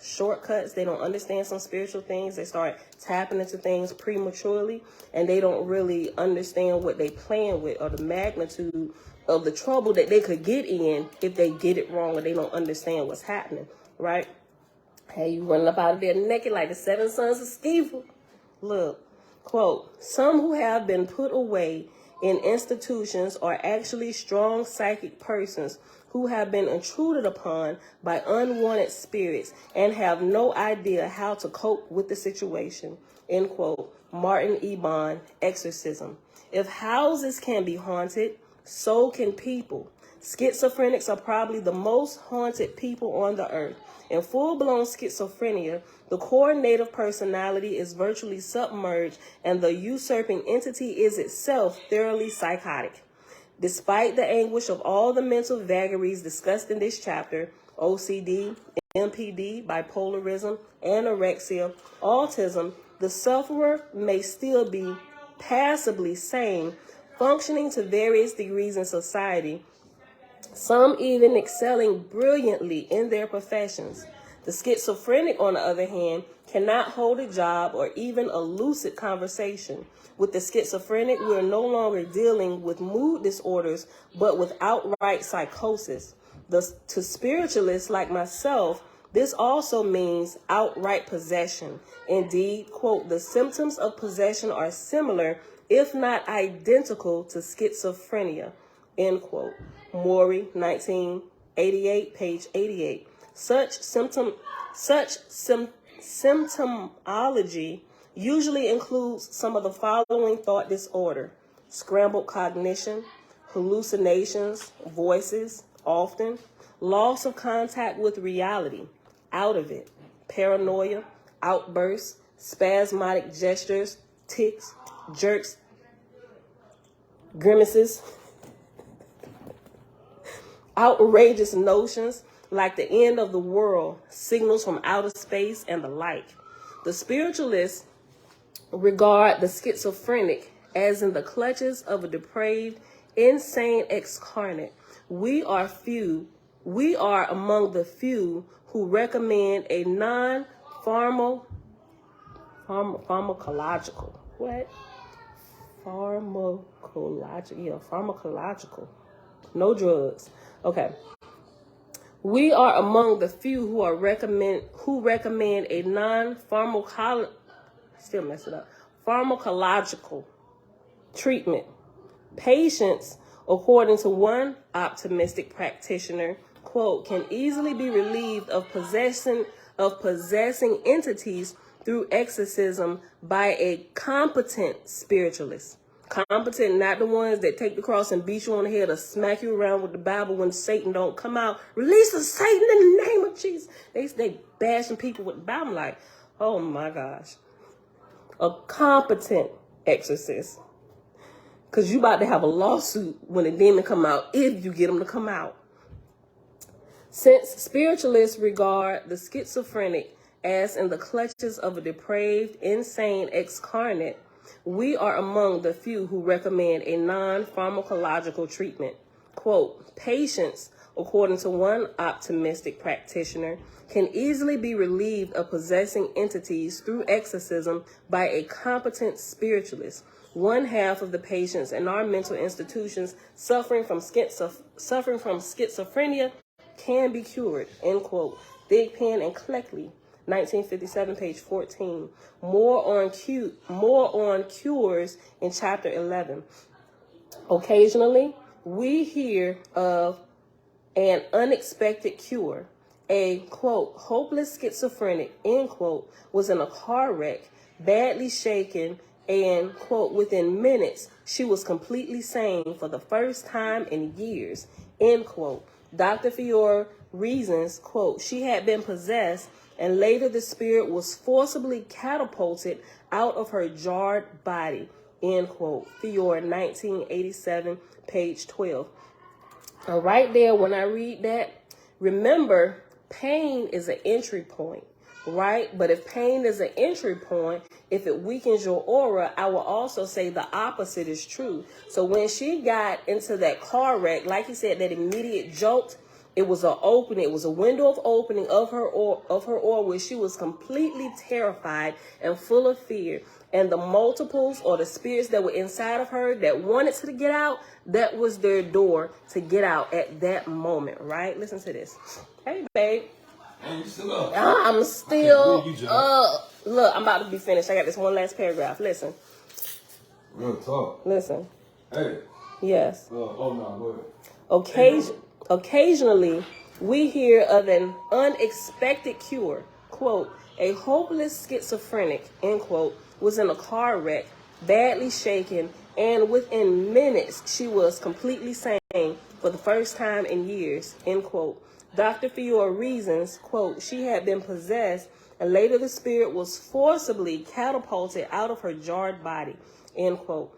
shortcuts. They don't understand some spiritual things. They start tapping into things prematurely, and they don't really understand what they playing with or the magnitude of the trouble that they could get in if they get it wrong or they don't understand what's happening, right? Hey, you running up out of there naked like the 7 sons of Sceva. Look, quote, some who have been put away in institutions are actually strong psychic persons who have been intruded upon by unwanted spirits and have no idea how to cope with the situation. End quote. Martin Ebon, Exorcism. If houses can be haunted, so can people. Schizophrenics are probably the most haunted people on the earth. In full-blown schizophrenia, the core native personality is virtually submerged and the usurping entity is itself thoroughly psychotic. Despite the anguish of all the mental vagaries discussed in this chapter, OCD, MPD, bipolarism, anorexia, autism, the sufferer may still be passably sane, functioning to various degrees in society, some even excelling brilliantly in their professions. The schizophrenic, on the other hand, cannot hold a job or even a lucid conversation. With the schizophrenic, we are no longer dealing with mood disorders, but with outright psychosis. To spiritualists like myself, this also means outright possession. Indeed, quote, the symptoms of possession are similar, if not identical, to schizophrenia, end quote. Maury, 1988, page 88. Such symptomology usually includes some of the following thought disorder: scrambled cognition, hallucinations, voices, often, loss of contact with reality, out of it, paranoia, outbursts, spasmodic gestures, tics, jerks, grimaces, outrageous notions like the end of the world, signals from outer space, and the like. The spiritualists regard the schizophrenic as in the clutches of a depraved, insane excarnate. We are among the few who recommend a non-pharmacological, pharmacological, no drugs. Okay. We are among the few who recommend a pharmacological treatment. Patients, according to one optimistic practitioner, quote, can easily be relieved of possessing entities through exorcism by a competent spiritualist. Competent, not the ones that take the cross and beat you on the head or smack you around with the Bible when Satan don't come out. Release the Satan in the name of Jesus. They bashing people with the Bible like, oh my gosh. A competent exorcist. Because you about to have a lawsuit when the demon come out, if you get them to come out. Since spiritualists regard the schizophrenic as in the clutches of a depraved, insane excarnate, we are among the few who recommend a non-pharmacological treatment. quote, patients, according to one optimistic practitioner, can easily be relieved of possessing entities through exorcism by a competent spiritualist. One half of the patients in our mental institutions suffering from schizophrenia can be cured, end quote. Thigpen and Cleckley, 1957, page 14. More on cures in chapter 11. Occasionally, we hear of an unexpected cure. A, quote, hopeless schizophrenic, end quote, was in a car wreck, badly shaken, and, quote, within minutes, she was completely sane for the first time in years, end quote. Dr. Fiore reasons, quote, she had been possessed, and later the spirit was forcibly catapulted out of her jarred body, end quote. Fiore, 1987, page 12. Right there, when I read that, remember, pain is an entry point, right? But if pain is an entry point, if it weakens your aura, I will also say the opposite is true. So when she got into that car wreck, like he said, that immediate jolt, it was an opening, it was a window of opening of her aura where she was completely terrified and full of fear. And the multiples or the spirits that were inside of her that wanted to get out, that was their door to get out at that moment, right? Listen to this. Hey, babe.
Hey, you still up?
I'm still up. Look, I'm about to be finished. I got this one last paragraph. Listen.
Real talk.
Listen.
Hey.
Yes.
Oh, no, go ahead.
Occasionally, we hear of an unexpected cure. Quote, a hopeless schizophrenic, end quote, was in a car wreck, badly shaken, and within minutes, she was completely sane for the first time in years, end quote. Dr. Fiore reasons, quote, she had been possessed, and later the spirit was forcibly catapulted out of her jarred body, end quote.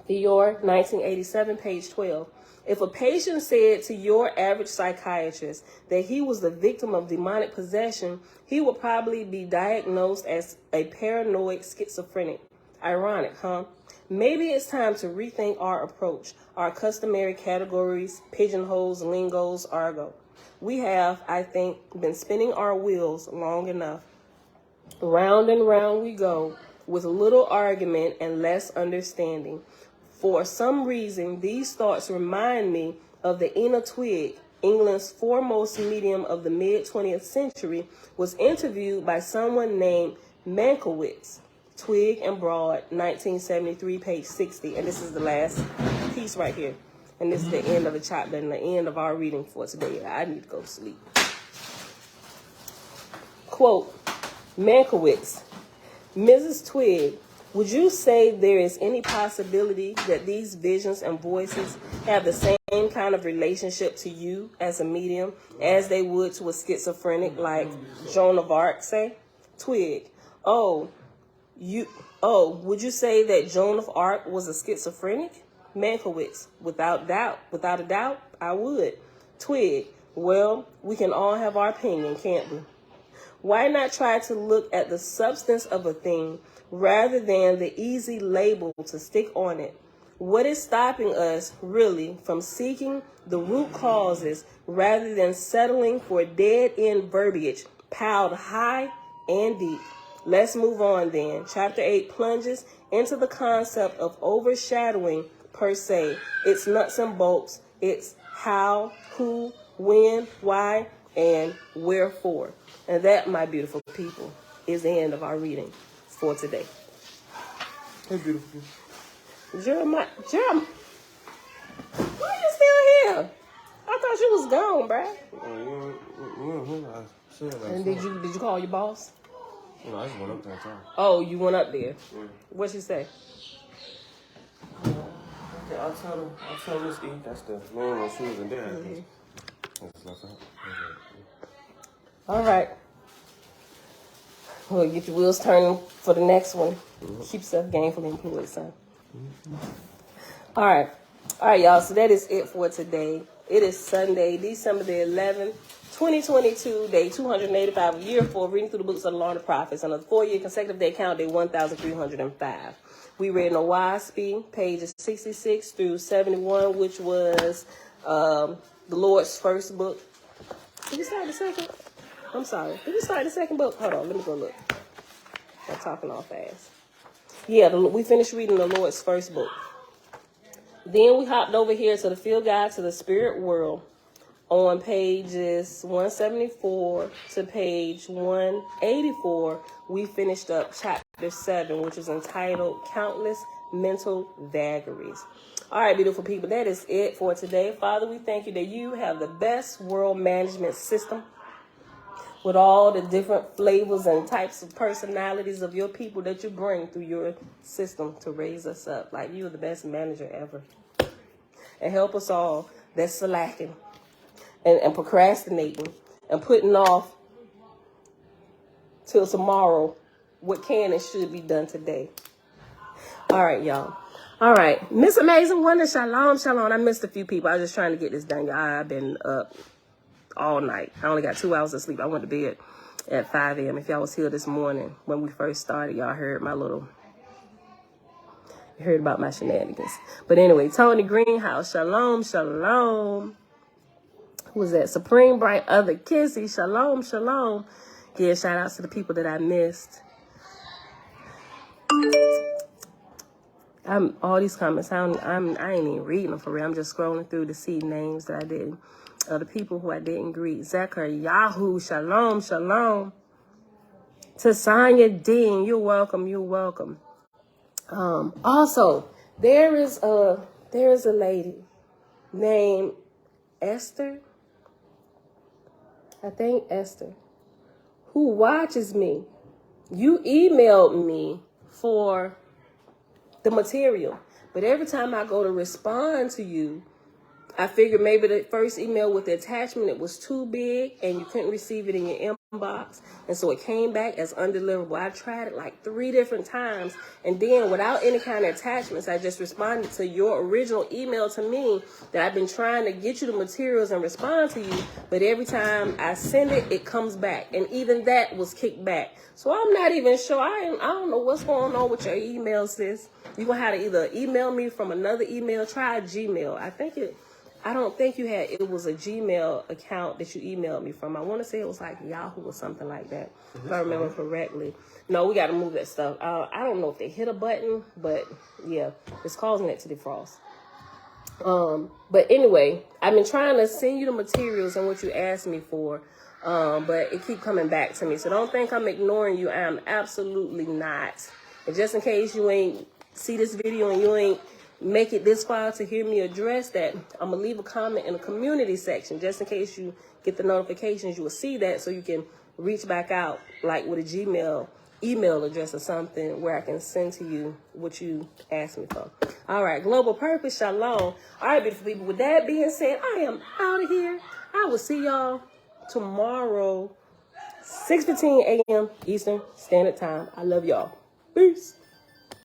Fiore, 1987, page 12. If a patient said to your average psychiatrist that he was the victim of demonic possession, he would probably be diagnosed as a paranoid schizophrenic. Ironic, huh? Maybe it's time to rethink our approach, our customary categories, pigeonholes, lingos, argot. We have, I think, been spinning our wheels long enough. Round and round we go, with little argument and less understanding. For some reason, these thoughts remind me of the Ina Twigg, England's foremost medium of the mid-20th century, was interviewed by someone named Mankiewicz, Twigg and Broad, 1973, page 60. And this is the last piece right here. And this is the end of the chapter and the end of our reading for today. I need to go to sleep. Quote, Mankiewicz, Mrs. Twigg, would you say there is any possibility that these visions and voices have the same kind of relationship to you as a medium as they would to a schizophrenic like Joan of Arc, say? Twigg, would you say that Joan of Arc was a schizophrenic? Mankiewicz, without a doubt, I would. Twigg, well, we can all have our opinion, can't we? Why not try to look at the substance of a thing rather than the easy label to stick on it? What is stopping us, really, from seeking the root causes rather than settling for dead-end verbiage piled high and deep? Let's move on then. Chapter 8 plunges into the concept of overshadowing per se. It's nuts and bolts. It's how, who, when, why, and wherefore. And that, my beautiful people, is the end of our reading for today.
Hey, beautiful.
Jeremiah, why are you still here? I thought you was gone, bruh. And did you call your boss?
No, I just went up there.
Oh, you went up there.
Yeah.
What'd she say?
I'll tell Miss E. That's the man when she was in there.
All right. We'll get your wheels turning for the next one. Keep yourself gainfully employed, son. All right, y'all. So that is it for today. It is Sunday, December the 11th, 2022, day 285 of year 4, reading through the books of the Law and the Prophets on a 4-year consecutive day count, day 1,305. We read in Oahspe, pages 66 through 71, which was the Lord's first book. Did we start the second? I'm sorry. Did we start the second book? Hold on, let me go look. I'm talking all fast. Yeah, we finished reading the Lord's first book. Then we hopped over here to the Field Guide to the Spirit World on pages 174 to page 184. We finished up chapter 7, which is entitled Countless Mental Vagaries. All right, beautiful people, that is it for today. Father, we thank you that you have the best world management system with all the different flavors and types of personalities of your people that you bring through your system to raise us up. Like you are the best manager ever. And help us all that's slacking and procrastinating and putting off till tomorrow what can and should be done today. All right, y'all. All right. Miss Amazing Wonder, shalom, shalom. I missed a few people. I was just trying to get this done, y'all. I've been up all night. I only got 2 hours of sleep. I went to bed at 5 a.m. If y'all was here this morning when we first started, y'all heard about my shenanigans. But anyway, Tony Greenhouse, shalom, shalom. Who was that? Supreme Bright Other Kissy, shalom, shalom. Yeah, shout outs to the people that I missed. All these comments, I ain't even reading them for real. I'm just scrolling through to see names that I didn't. The people who I didn't greet. Zachary Yahoo, shalom, shalom. Tasanya Dean, you're welcome, you're welcome. Also, there is a lady named Esther. I think Esther, who watches me. You emailed me for the material, but every time I go to respond to you, I figured maybe the first email with the attachment, it was too big and you couldn't receive it in your inbox. And so it came back as undeliverable. I tried it like 3 different times. And then without any kind of attachments, I just responded to your original email to me that I've been trying to get you the materials and respond to you. But every time I send it, it comes back. And even that was kicked back. So I'm not even sure. I don't know what's going on with your email, sis. You're going to have to either email me from another email. Try Gmail. I don't think it was a Gmail account that you emailed me from. I want to say it was like Yahoo or something like that, if I remember correctly. No, we got to move that stuff. I don't know if they hit a button, but yeah, it's causing it to defrost. But anyway, I've been trying to send you the materials and what you asked me for, but it keep coming back to me. So don't think I'm ignoring you. I am absolutely not. And just in case you ain't see this video and you ain't make it this far to hear me address that, I'm going to leave a comment in the community section. Just in case you get the notifications, you will see that so you can reach back out like with a Gmail email address or something where I can send to you what you asked me for. All right, Global Purpose, shalom. All right, beautiful people. With that being said, I am out of here. I will see y'all tomorrow, 6:15 a.m. Eastern Standard Time. I love y'all. Peace.